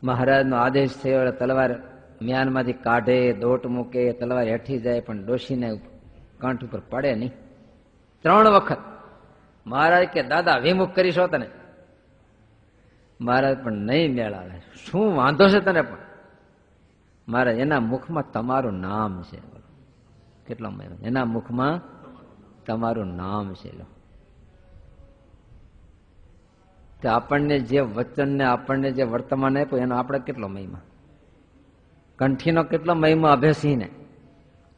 મહારાજનો આદેશ થયો, તલવાર મ્યાનમાંથી કાઢે, દોટ મૂકે, તલવાર હેઠી જાય, પણ ડોશીને કંઠ ઉપર પડે નહીં. 3 વખત મહારાજ કે દાદા વિમુખ કરીશો તને. મહારાજ પણ નહીં મેળ આવે. શું વાંધો છે તને? પણ મહારાજ એના મુખમાં તમારું નામ છે. કેટલો મહિમા, એના મુખમાં તમારું નામ છે. તો આપણને જે વચનને આપણને જે વર્તમાન આપ્યું એનો આપણે કેટલો મહિમા. કંઠીનો કેટલો મહિમા અભયસિંહને.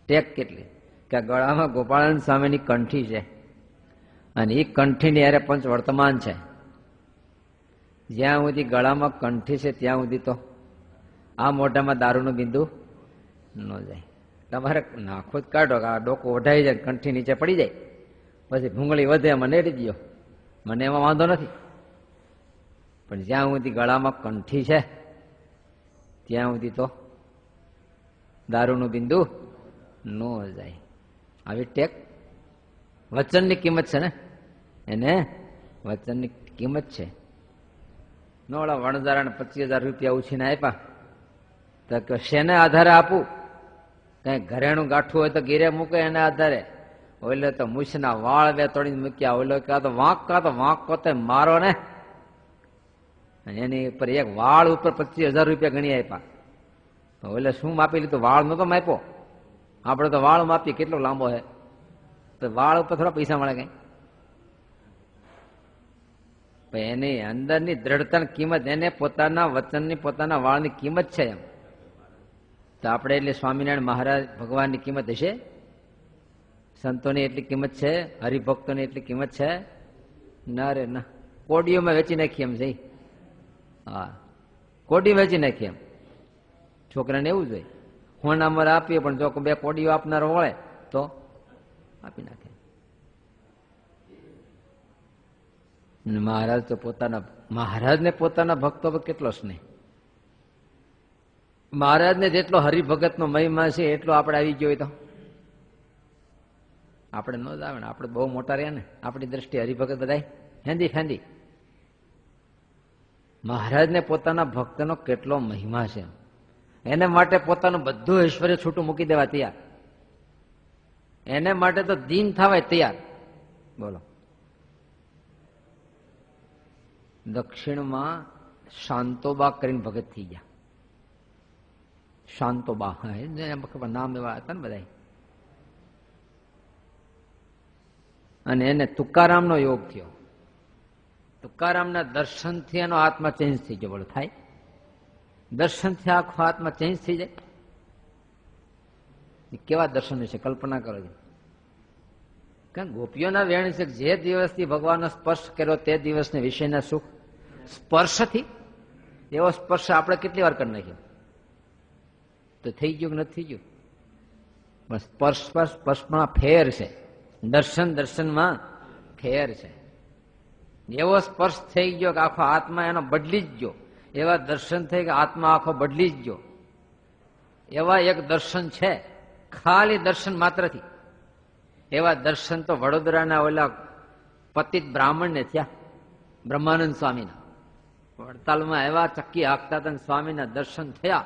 ટેક કેટલી કે ગળામાં ગોપાળાનંદ સ્વામીની કંઠી છે, અને એ કંઠીની યારે પંચ વર્તમાન છે. જ્યાં સુધી ગળામાં કંઠી છે ત્યાં સુધી તો આ મોઢામાં દારૂનું બિંદુ ન જાય. તમારે નાખો જ કાઢો, આ ડોકું ઓઢાઈ જાય, કંઠી નીચે પડી જાય, પછી ભૂંગળી વધે એમાં નેડી દો, મને એમાં વાંધો નથી. પણ જ્યાં સુધી ગળામાં કંઠી છે ત્યાં સુધી તો દારૂનું બિંદુ ન જાય. આવી ટેક વચનની કિંમત છે ને, એને વચનની કિંમત છે. નોળા વણજારાને 25,000 રૂપિયા ઉછીને આપ્યા, તો કે શેને આધારે આપું? કઈ ઘરેણું ગાંઠું હોય તો ગીરે મૂકે એના આધારે. ઓલે તો મૂછના વાળ 2 તોડીને મૂક્યા, ઓલો કા તો વાંક પોતે મારો ને, એની ઉપર એક વાળ ઉપર 25,000 રૂપિયા ગણી આપ્યા. ઓલે શું માપી લીધું? વાળ નતો માપ્યો. આપડે તો વાળ માપીએ, કેટલો લાંબો છે, તો વાળ ઉપર થોડા પૈસા મળે કઈ? પણ એની અંદરની દ્રઢતાની કિંમત, એને પોતાના વચનની, પોતાના વાળની કિંમત છે એમ. તો આપણે એટલે સ્વામિનારાયણ મહારાજ ભગવાનની કિંમત હશે? સંતોની એટલી કિંમત છે? હરિભક્તોની એટલી કિંમત છે? ના રે ના. કોડીઓમાં વેચી નાખી એમ છે. હા, કોડી વેચી નાખી એમ. છોકરાને એવું જ હોય, હોનામર આપીએ પણ જો બે કોડીઓ આપનારો હોય તો આપી નાખે. મહારાજ તો મહારાજને પોતાના ભક્તો પર કેટલો સ્નેહ. મહારાજને જેટલો હરિભગતનો મહિમા છે એટલો આપણે આવી ગયો હોય તો આપણે ન જ આવે ને. આપણે બહુ મોટા રહ્યા ને આપણી દ્રષ્ટિએ હરિભગત બધા હેન્દી ફેન્દી. મહારાજને પોતાના ભક્તનો કેટલો મહિમા છે. એને માટે પોતાનું બધું ઐશ્વર્ય છૂટું મૂકી દેવા તૈયાર. એને માટે તો દીન થવાય તૈયાર. બોલો. દક્ષિણમાં શાંતોબા કરીને ભગત થઈ ગયા. શાંતોબા, નામ એવા હતા ને બધા. અને એને તુકારામનો યોગ થયો. તુકારામના દર્શનથી એનો આત્મા ચેન્જ થઈ ગયો. બોલો, થાય? દર્શનથી આખો આત્મા ચેન્જ થઈ જાય. કેવા દર્શન છે, કલ્પના કરો છો. કારણ ગોપીઓના વેણ છે, જે દિવસથી ભગવાનનો સ્પર્શ કર્યો તે દિવસને વિષયના સુખ સ્પર્શથી. એવો સ્પર્શ આપણે કેટલી વાર કરી નાખ્યો? તો થઈ ગયું કે નથી થઈ ગયું? પણ સ્પર્શમાં ફેર છે, દર્શનમાં ફેર છે. એવો સ્પર્શ થઈ ગયો કે આખો આત્મા એનો બદલી જ ગયો. એવા દર્શન થઈ કે આત્મા આખો બદલી જ ગયો. એવા એક દર્શન છે, ખાલી દર્શન માત્રથી. એવા દર્શન તો વડોદરાના ઓલા પતિત બ્રાહ્મણને થયા, બ્રહ્માનંદ સ્વામીના. વડતાલમાં એવા ચક્કી હાંકતા હતા, સ્વામીના દર્શન થયા.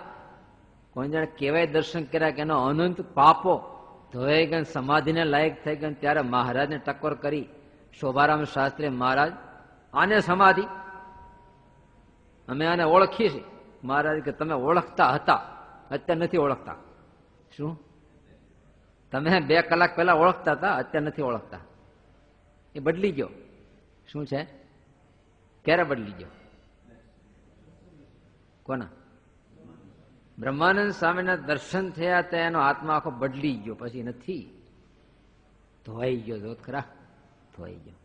કોઈ જાણે કેવાય દર્શન કર્યા કે એનો અનંત પાપો ધોઈ ગયા, સમાધિને લાયક થઈ ગયા. ત્યારે મહારાજને ટકોર કરી શોભારામ શાસ્ત્રી, મહારાજ આને સમાધિ, અમે આને ઓળખીએ છીએ. મહારાજ કે તમે ઓળખતા હતા, અત્યારે નથી ઓળખતા. શું? તમે 2 કલાક પહેલા ઓળખતા હતા, અત્યારે નથી ઓળખતા. એ બદલી ગયો. શું છે? ક્યારે બદલી ગયો? કોના? બ્રહ્માનંદ સ્વામીના દર્શન થયા તો એનો આત્મા આખો બદલી ગયો. પછી નથી. ધોવાઈ ગયો. જોત ખરા, ધોવાઈ ગયો.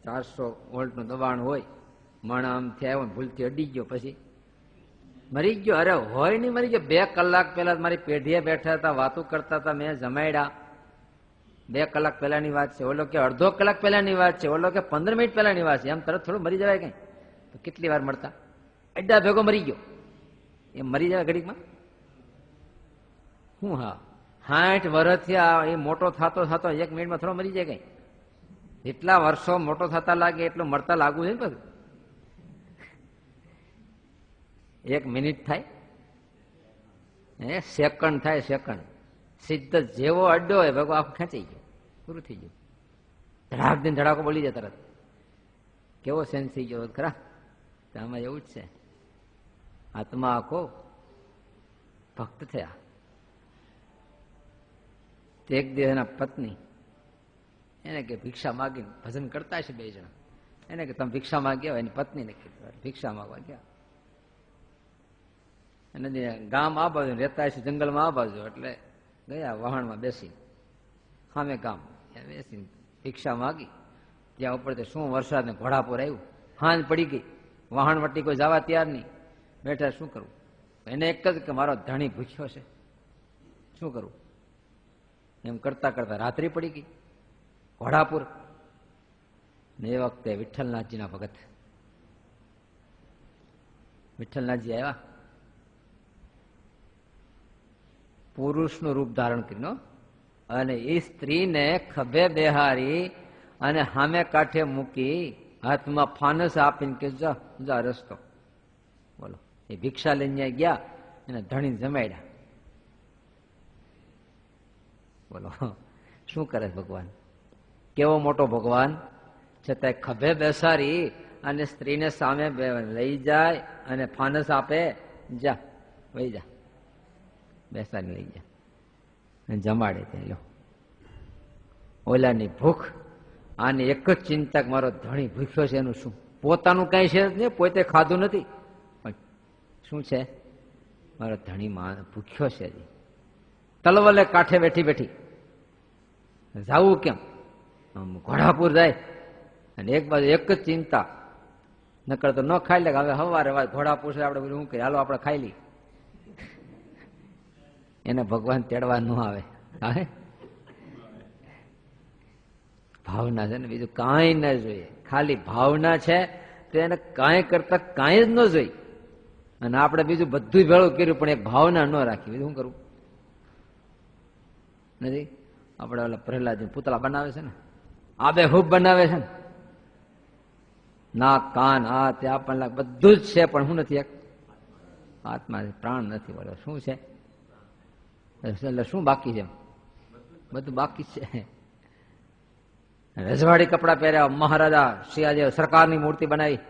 400 વોલ્ટનું દબાણ હોય, મણ આમ થયા, ભૂલથી અડી ગયો, પછી મરી ગયો. અરે હોય નહીં મરી ગયો. 2 કલાક પહેલા મારી પેઢીએ બેઠા હતા, વાતો કરતા હતા, મેં જમાડ્યા. 2 કલાક પહેલાની વાત છે. ઓલો કે અડધો કલાક પહેલાની વાત છે, ઓલો કે 15 મિનિટ પહેલાની વાત છે. એમ તરત થોડું મરી જવાય કઈ? તો કેટલી વાર મળતા? અડ્ડા ભેગો મરી ગયો. એમ મરી જાય ઘડીકમાં? હું હા 60 વર્ષથી એ મોટો થતો 1 મિનિટમાં થોડો મરી જાય કઈ? જેટલા વર્ષો મોટો થતા લાગે એટલું મળતા લાગવું છે ને. બધું 1 મિનિટ થાય, સેકન્ડ થાય, સેકન્ડ. સિદ્ધ જેવો અડ્ડો હોય ભેગો આખું ખેંચાઈ ગયો, પૂરું થઈ ગયું. ધડાક દિન ધડાકો બોલી જાય તરત. કેવો સેન્સ થઈ ગયો ખરા? આમાં એવું જ છે. આત્મા આખો ભક્ત થયા. એક દિવસ એના પત્ની એને કે ભિક્ષા માગીને ભજન કરતા છે 2 જણા. એને કે તમે ભિક્ષા માંગ્યા. એની પત્નીને કીધું ભિક્ષા માંગવા ગયા. અને ગામ આ બાજુ રહેતા છે, જંગલમાં આ બાજુ. એટલે ગયા વહાણમાં બેસી, સામે ગામ બેસીને ભિક્ષા માગી. ત્યાં ઉપર શું વરસાદ ને ઘોડાપુર આવ્યું, હાંજ પડી ગઈ. વહાણ વટી કોઈ જવા તૈયાર નહીં. બેઠા, શું કરવું? એને એક જ કે મારો ધણી ભૂખ્યો છે, શું કરવું? એમ કરતા કરતા રાત્રિ પડી ગઈ. ઘોડાપુર ને એ વખતે વિઠ્ઠલનાથજીના ભગત વિઠ્ઠલનાથજી આવ્યા. પુરુષનું રૂપ ધારણ કર્યું અને એ સ્ત્રીને ખભે બેહારી અને સામે કાંઠે મૂકી હાથમાં ફાનસ આપીને કે જા રસ્તો. બોલો, એ ભિક્ષા લઈને ગયા અને ધણી જમાડ્યા. બોલો, શું કરે ભગવાન? કેવો મોટો ભગવાન! છતાંય ખભે બેસાડી અને સ્ત્રીને સામે લઈ જાય અને ફાનસ આપે, જા વહી જા, બેસાડી લઈ જા, જમાડે. તે લો ઓલાની ભૂખ, આની એક જ ચિંતા કે મારો ધણી ભૂખ્યો છે. એનું શું? પોતાનું કઈ છે જ નહીં, પોતે ખાધું નથી, પણ શું છે? મારો ધણી ભૂખ્યો છે. તલવલે કાંઠે બેઠી બેઠી જાવું કેમ? ઘોડાપુર જાય અને એક બાજુ એક જ ચિંતા, નકર તો ન ખાઈ લે. હવે સવારે ઘોડાપુર છે, આપણે બધું શું કરીએ, હાલો આપણે ખાઈ લઈએ. એને ભગવાન તેડવા ન આવે. ભાવના છે ને, બીજું કાંઈ ન જોઈએ. ખાલી ભાવના છે તો એને કાંઈ કરતા કાંઈ જ ન જોઈ. અને આપણે બીજું બધું ભેળું કર્યું પણ એક ભાવના ન રાખી, બીજું શું કરવું? નથી આપણે ઓલા પ્રહલાદ પૂતળા બનાવે છે ને, આબેહૂબ બનાવે છે ને, નાક કાન આ તે આપણને બધું જ છે, પણ શું નથી? એક આત્મા પ્રાણ નથી. બોલો શું છે? એટલે શું બાકી છે? બધું બાકી છે. રજવાડી કપડા પહેર્યા, મહારાજા શિવાજી સરકારની મૂર્તિ બનાવી,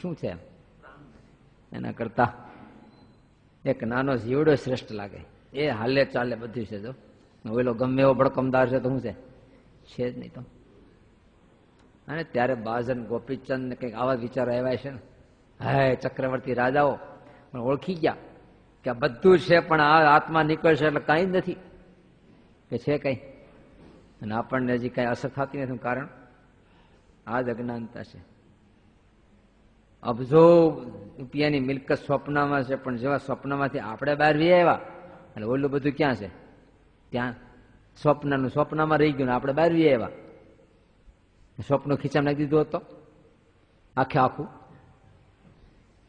શું છે? એના કરતા એક નાનો જીવડો શ્રેષ્ઠ લાગે. એ હાલે ચાલે બધું છે. જો ઓલો ગમે એવો ભડકમદાર છે તો શું છે? છે જ નહીં તો. અને ત્યારે બાજન ગોપીચંદ ને કંઈક આવા વિચારો આવ્યા છે ને, હે ચક્રવર્તી રાજાઓ પણ ઓળખી ગયા કે આ બધું છે, પણ આ આત્મા નીકળશે એટલે કાંઈ જ નથી, કે છે કઈ? અને આપણને હજી કઈ અસર થતી નથી. કારણ આ જ અજ્ઞાનતા છે. અબજો રૂપિયાની મિલકત સ્વપ્નમાં છે, પણ જેવા સ્વપ્નમાંથી આપણે બહાર વી આવ્યા એટલે ઓલું બધું ક્યાં છે? ત્યાં સ્વપ્નનું સ્વપ્નમાં રહી ગયું ને આપણે બહાર વી આવ્યા. સ્વપ્ન ખીચામાં નાખી દીધું હતો આખે આખું.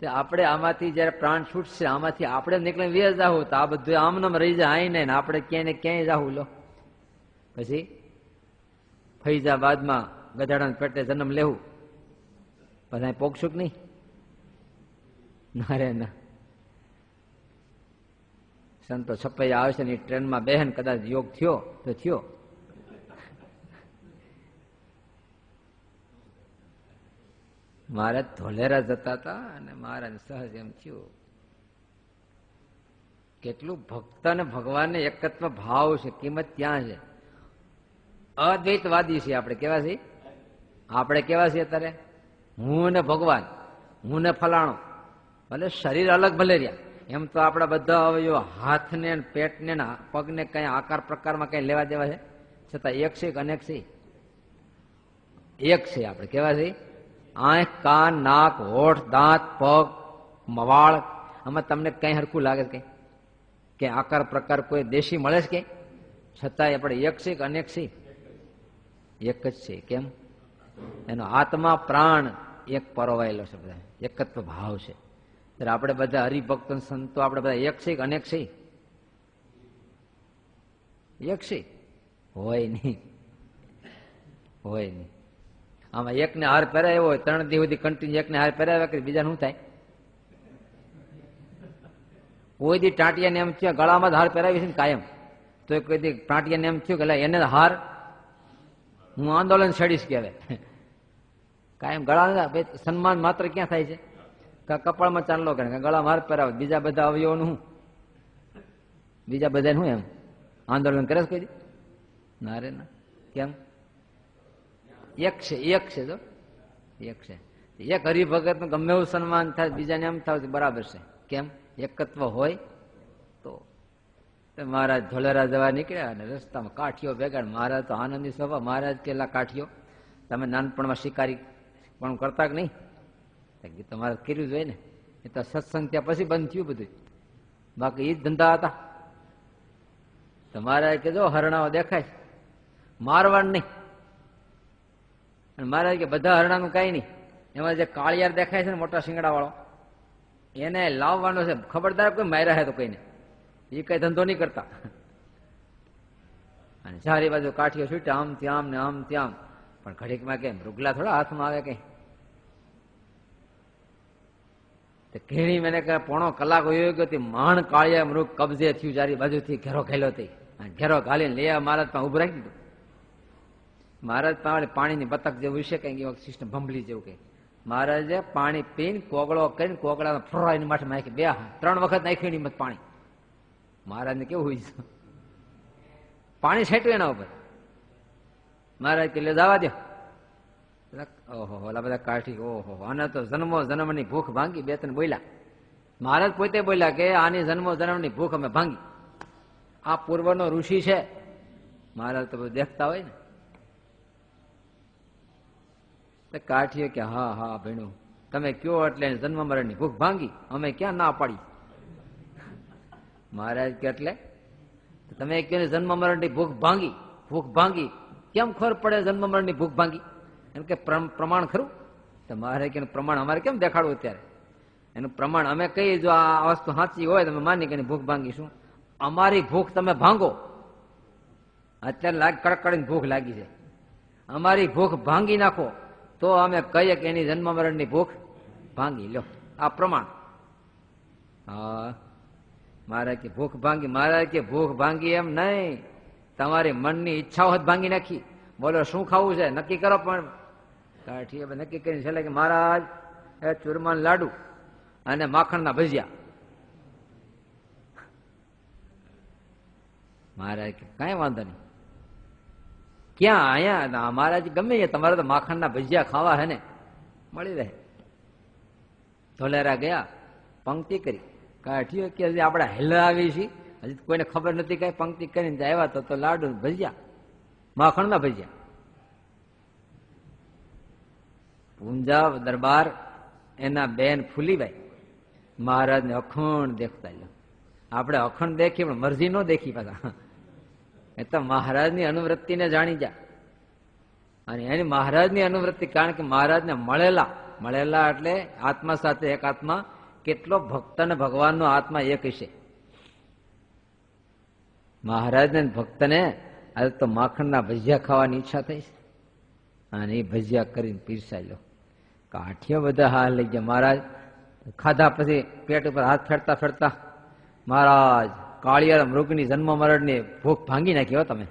તે આપણે આમાંથી જયારે પ્રાણ છૂટશે, આમાંથી આપણે નીકળીને વે જાવું તો આ બધું આમનામ રહી જાય. આઈ નહીં, આપણે ક્યાંય ને ક્યાંય જાવું. લો પછી ફૈઝાબાદમાં ગધાડાના પેટે જન્મ લેવું, પછી પોગશું કે નહીં? ના રે ના. સંતો છપૈયા આવશે ને ટ્રેનમાં બહેન કદાચ યોગ થયો તો થયો. મહારાજ ધોલેરા જતા હતા અને મહારાજ સહજ એમ થયું. કેટલું ભક્ત અને ભગવાનને એકત્વ ભાવ છે, કિંમત ત્યાં છે. અદ્વૈતવાદી છે આપણે. કેવા છીએ? આપણે કેવા છીએ અત્યારે? હું ને ભગવાન, હું ને ફલાણો. ભલે શરીર અલગ ભલે રહ્યા, એમ તો આપણા બધા અવયવો હાથને પેટને પગને કઈ આકાર પ્રકારમાં કઈ લેવા દેવા છે, છતાં એક છે કે અનેક છે? એક છે. આપણે કેવા છીએ? આંખ, કાન, નાક, હોઠ, દાંત, પગ, મવાળ, આમાં તમને કઈ હરખું લાગે છે? કે આકાર પ્રકાર કોઈ દેશી મળે છે? કઈ છતાંય આપણે એક છે કે અનેક છે? એક જ છે. કેમ? એનો આત્મા પ્રાણ એક પરોવાયેલો છે. બધા એકત્વ ભાવ છે. ત્યારે આપણે બધા હરિભક્તો સંતો આપણે બધા એક છે કે અનેક છે? એક છે. હોય નહીં, હોય નહીં. આમાં એકને હાર પહેરાયો હોય, 3 દિવસ સુધી કન્ટિન્યુ એકને હાર પહેરાવ્યા કરી, બીજા શું થાય? કોઈ દી ટાંટિયાને એમ થયું ગળામાં જ હાર પહેરાવી છે ને કાયમ, તો કોઈ દી ટાંટિયાને એમ થયું કે એને હાર હું આંદોલન છડીશ કે હવે કાયમ ગળા સન્માન માત્ર ક્યાં થાય છે? કપાળમાં ચાંદલો કરે, ગળામાં હાર પહેરાવે. બીજા બધા અવયવોનું શું? બીજા બધા શું એમ આંદોલન કરે છે કોઈ દી? ના રે ના. કેમ? એક છે. એક છે. જો એક છે. એક હરિભગત નું ગમે એવું સન્માન થાય, બીજાને એમ થાય બરાબર છે. કેમ? એકત્વ હોય તો. મહારાજ ધોલેરા જવા નીકળ્યા અને રસ્તામાં કાઠીઓ ભેગા. મહારાજ તો આનંદી સ્વભાવ. મહારાજ કેલા કાઠીઓ તમે નાનપણમાં શિકારી પણ કરતા કે નહીં? તમારે કર્યું જોઈએ ને. એ તો સત્સંગ ત્યાં પછી બંધ થયું બધું, બાકી એ જ ધંધા હતા. તમારે કે જો હરણાઓ દેખાય મારવાડ નહીં. અને મહારાજ કે બધા હરણાનું કઈ નહીં, એમાં જે કાળિયાર દેખાય છે ને મોટા શિંગડા વાળો, એને લાવવાનો છે. ખબરદાર કોઈ માર્યા હે તો કઈને એ કઈ ધંધો નહીં કરતા. અને ચારે બાજુ કાઠીઓ છૂટ્યા આમ ત્યાં ને આમ ત્યાં. પણ ઘડીકમાં કેમ મૃગલા થોડા હાથમાં આવે કઈ? ઘણી મને પોણો કલાક વયો ગયો. માણ કાળિયા મૃગ કબજે થયું, ચારી બાજુથી ઘેરો ખેલો હતી. ઘેરો ઘાલીને લઈ મહારાજ પાસે ઉભું રાખી દીધું. મહારાજ પાસે પાણીની બતક જેવું છે કઈ સિસ્ટમ, ભંભલી જેવું કઈ. મહારાજે પાણી પીને કોગળો કરીને કોગળા ફરાઈને માથે નાખી. 3 વખત નાખ્યું એની પાણી. મહારાજ ને કેવું હોય છે? પાણી છેટ્યું એના ઉપર. મહારાજ કે લે જવા દો. ઓહો ઓલા બધા કાઠી, ઓહો આને તો જન્મો જન્મની ભૂખ ભાંગી. બે ત્રણ બોલ્યા. મહારાજ પોતે બોલ્યા કે આની જન્મો જન્મની ભૂખ અમે ભાંગી. આ પૂર્વનો ઋષિ છે. મહારાજ તો બધું દેખતા હોય ને. કાઠીઓ કે હા હા ભેણું, તમે કયો એટલે જન્મ મરણની ભૂખ ભાંગી, અમે ક્યાં ના પાડી. મહારાજ કે એટલે તમે કયો જન્મ મરણની ભૂખ ભાંગી. ભૂખ ભાંગી કેમ ખબર પડે જન્મ મરણની ભૂખ ભાંગી? એમ કે પ્રમાણ ખરું? તો મહારાજ કે પ્રમાણ અમારે કેમ દેખાડવું અત્યારે? એનું પ્રમાણ અમે કહીએ, જો આ વસ્તુ સાચી હોય તમે માની કે ભૂખ ભાંગીશું. અમારી ભૂખ તમે ભાંગો. અત્યારે કડકડીને ભૂખ લાગી છે, અમારી ભૂખ ભાંગી નાખો તો અમે કહીએ કે એની જન્મ મરણની ભૂખ ભાંગી લો. આ પ્રમાણ. હા મહારાજ કે ભૂખ ભાંગી. મહારાજ કે ભૂખ ભાંગી એમ નહીં, તમારી મનની ઈચ્છાઓ જ ભાંગી નાખી. બોલો શું ખાવું છે નક્કી કરો. પણ કાઠીએ નક્કી કરીને છેલ્લે કે મહારાજ એ ચૂરમાન લાડુ અને માખણના ભજીયા. મહારાજ કે કઈ વાંધો નહીં. ક્યાં? અહીંયા. મહારાજ ગમે તમારે તો માખણના ભજીયા ખાવા હે ને, મળી રહે. ધોલેરા ગયા, પંક્તિ કરી. કાઠીઓ કે હજી આપણે હેલા આવી છીએ, હજી કોઈને ખબર નથી. કઈ પંક્તિ કરીને આવ્યા તો લાડુ ભજીયા, માખણના ભજીયા. પૂંજા દરબાર એના બેન ફૂલીબાઈ મહારાજને અખંડ દેખતા. આપણે અખંડ દેખી પણ મરજી ન દેખી પાછા. એ તો મહારાજની અનુવૃત્તિને જાણી જા. અને એની મહારાજની અનુવૃત્તિ, કારણ કે મહારાજને મળેલા એટલે આત્મા સાથે એક આત્મા. કેટલો ભક્ત ને ભગવાનનો આત્મા એક હશે. મહારાજને ભક્તને આજે તો માખણના ભજીયા ખાવાની ઈચ્છા થઈ છે, અને એ ભજીયા કરીને પીરસાઈ લો. કાઠીઓ બધા હાલ લઈ ગયા. મહારાજ ખાધા પછી પેટ ઉપર હાથ ફેરતા ફેરતા, મહારાજ કાળિયાર મૃગની જન્મ મરણની ભૂખ ભાંગી નાખી હો તમે.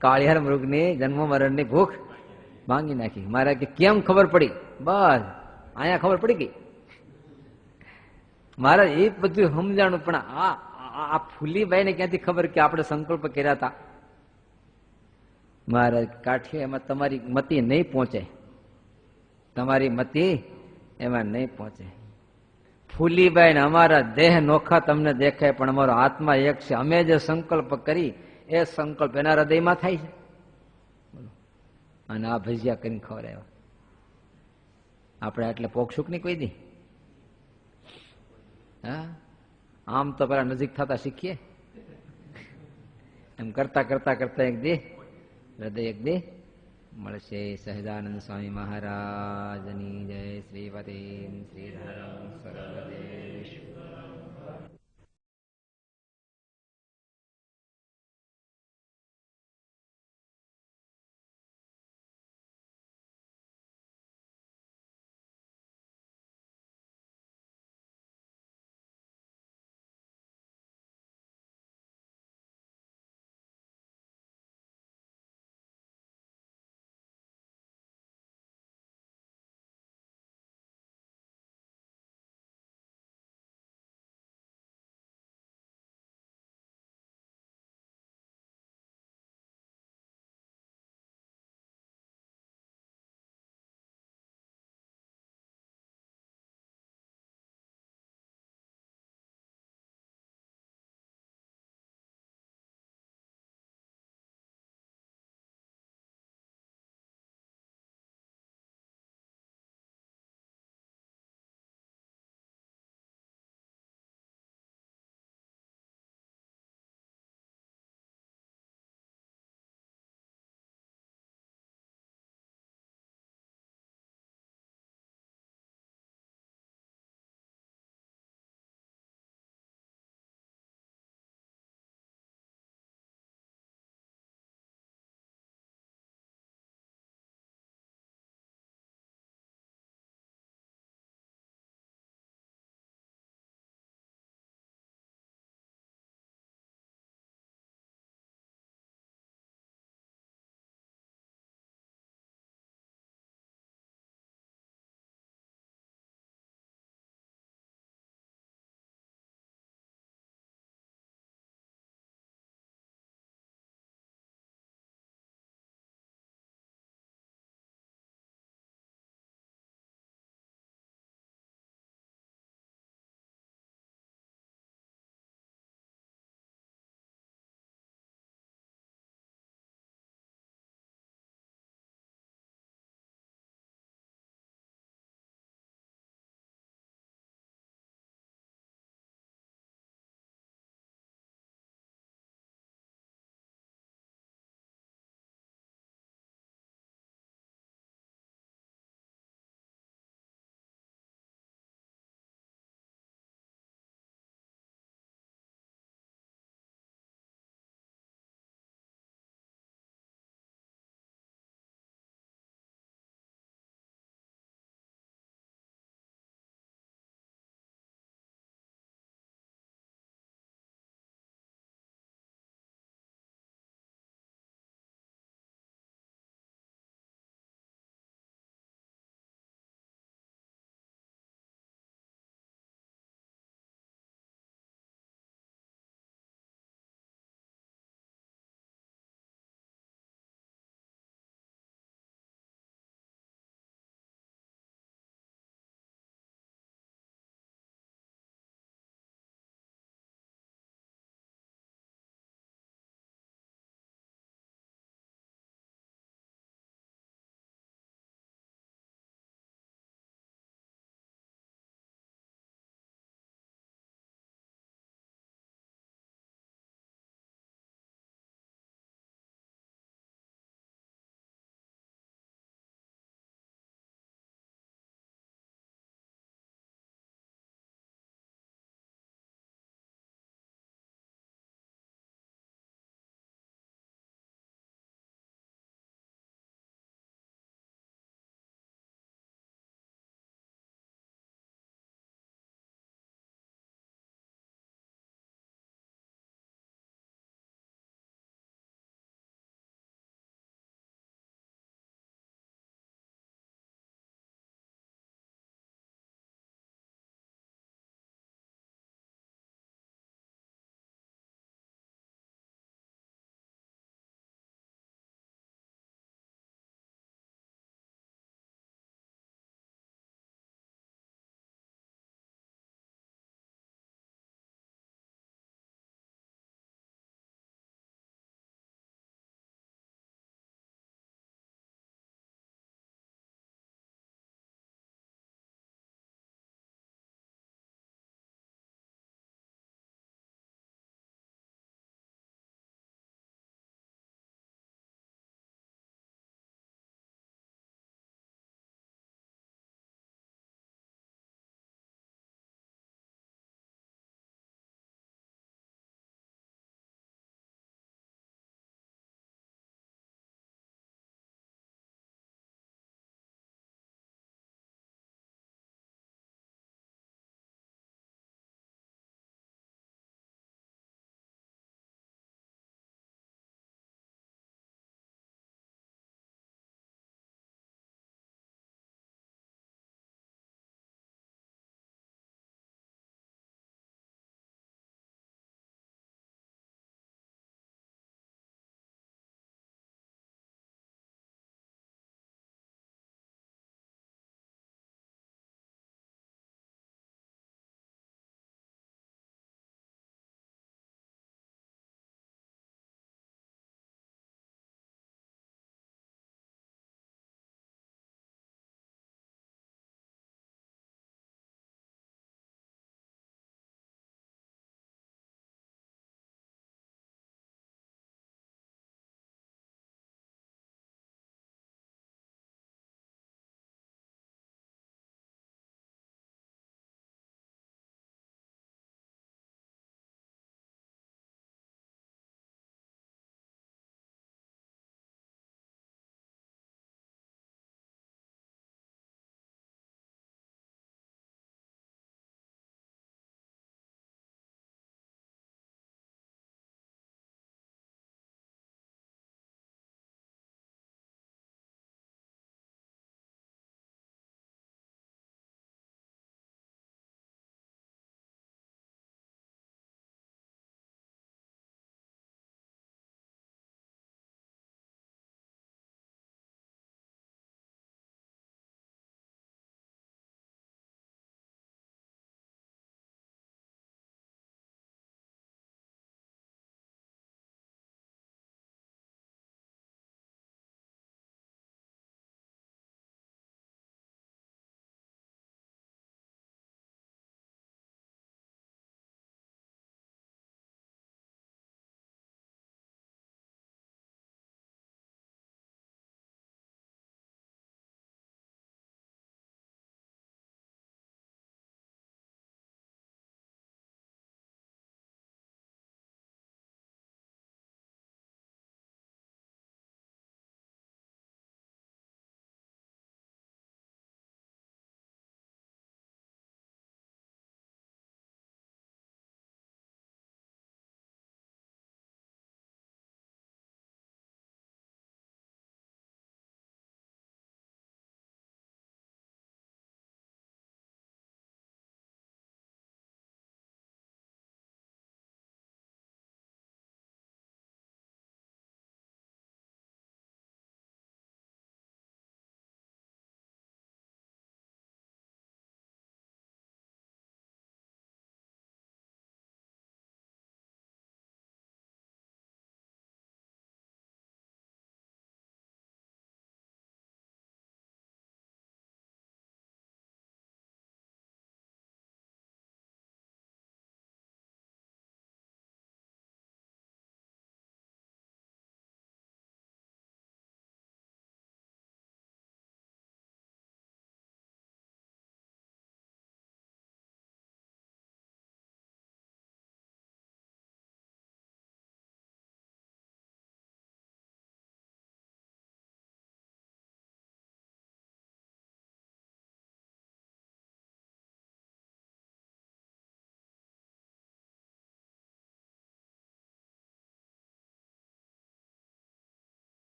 કાળિયાર મૃગની જન્મ મરણની ભૂખ ભાંગી નાખી. મહારાજ કે કેમ ખબર પડી? બસ અહીંયા ખબર પડી ગઈ. મહારાજ એ બધું સમજાણું, પણ આ ફૂલીબાઈ ને ક્યાંથી ખબર કે આપણે સંકલ્પ કર્યા હતા? મહારાજ કાઠીએ એમાં તમારી મતિ નહીં પહોંચે, તમારી મતિ એમાં નહીં પહોંચે. ફૂલીબાઈ ને અમારા દેહ નોખા તમને દેખાય, પણ અમારો આત્મા એક છે. અમે જે સંકલ્પ કરી એ સંકલ્પ એના હૃદયમાં થાય છે. અને આ ભજીયા કરીને ખવડાવ્યા. આપણે એટલે પોક્ષુક નહીં કોઈ દી. હા, આમ તો પેલા નજીક થતા શીખીએ. એમ કરતા કરતા કરતા એક દી હૃદય એક દી મળશે. સહજાનંદ સ્વામી મહારાજની જય. શ્રીપતિ શ્રીધર સર્વદેશ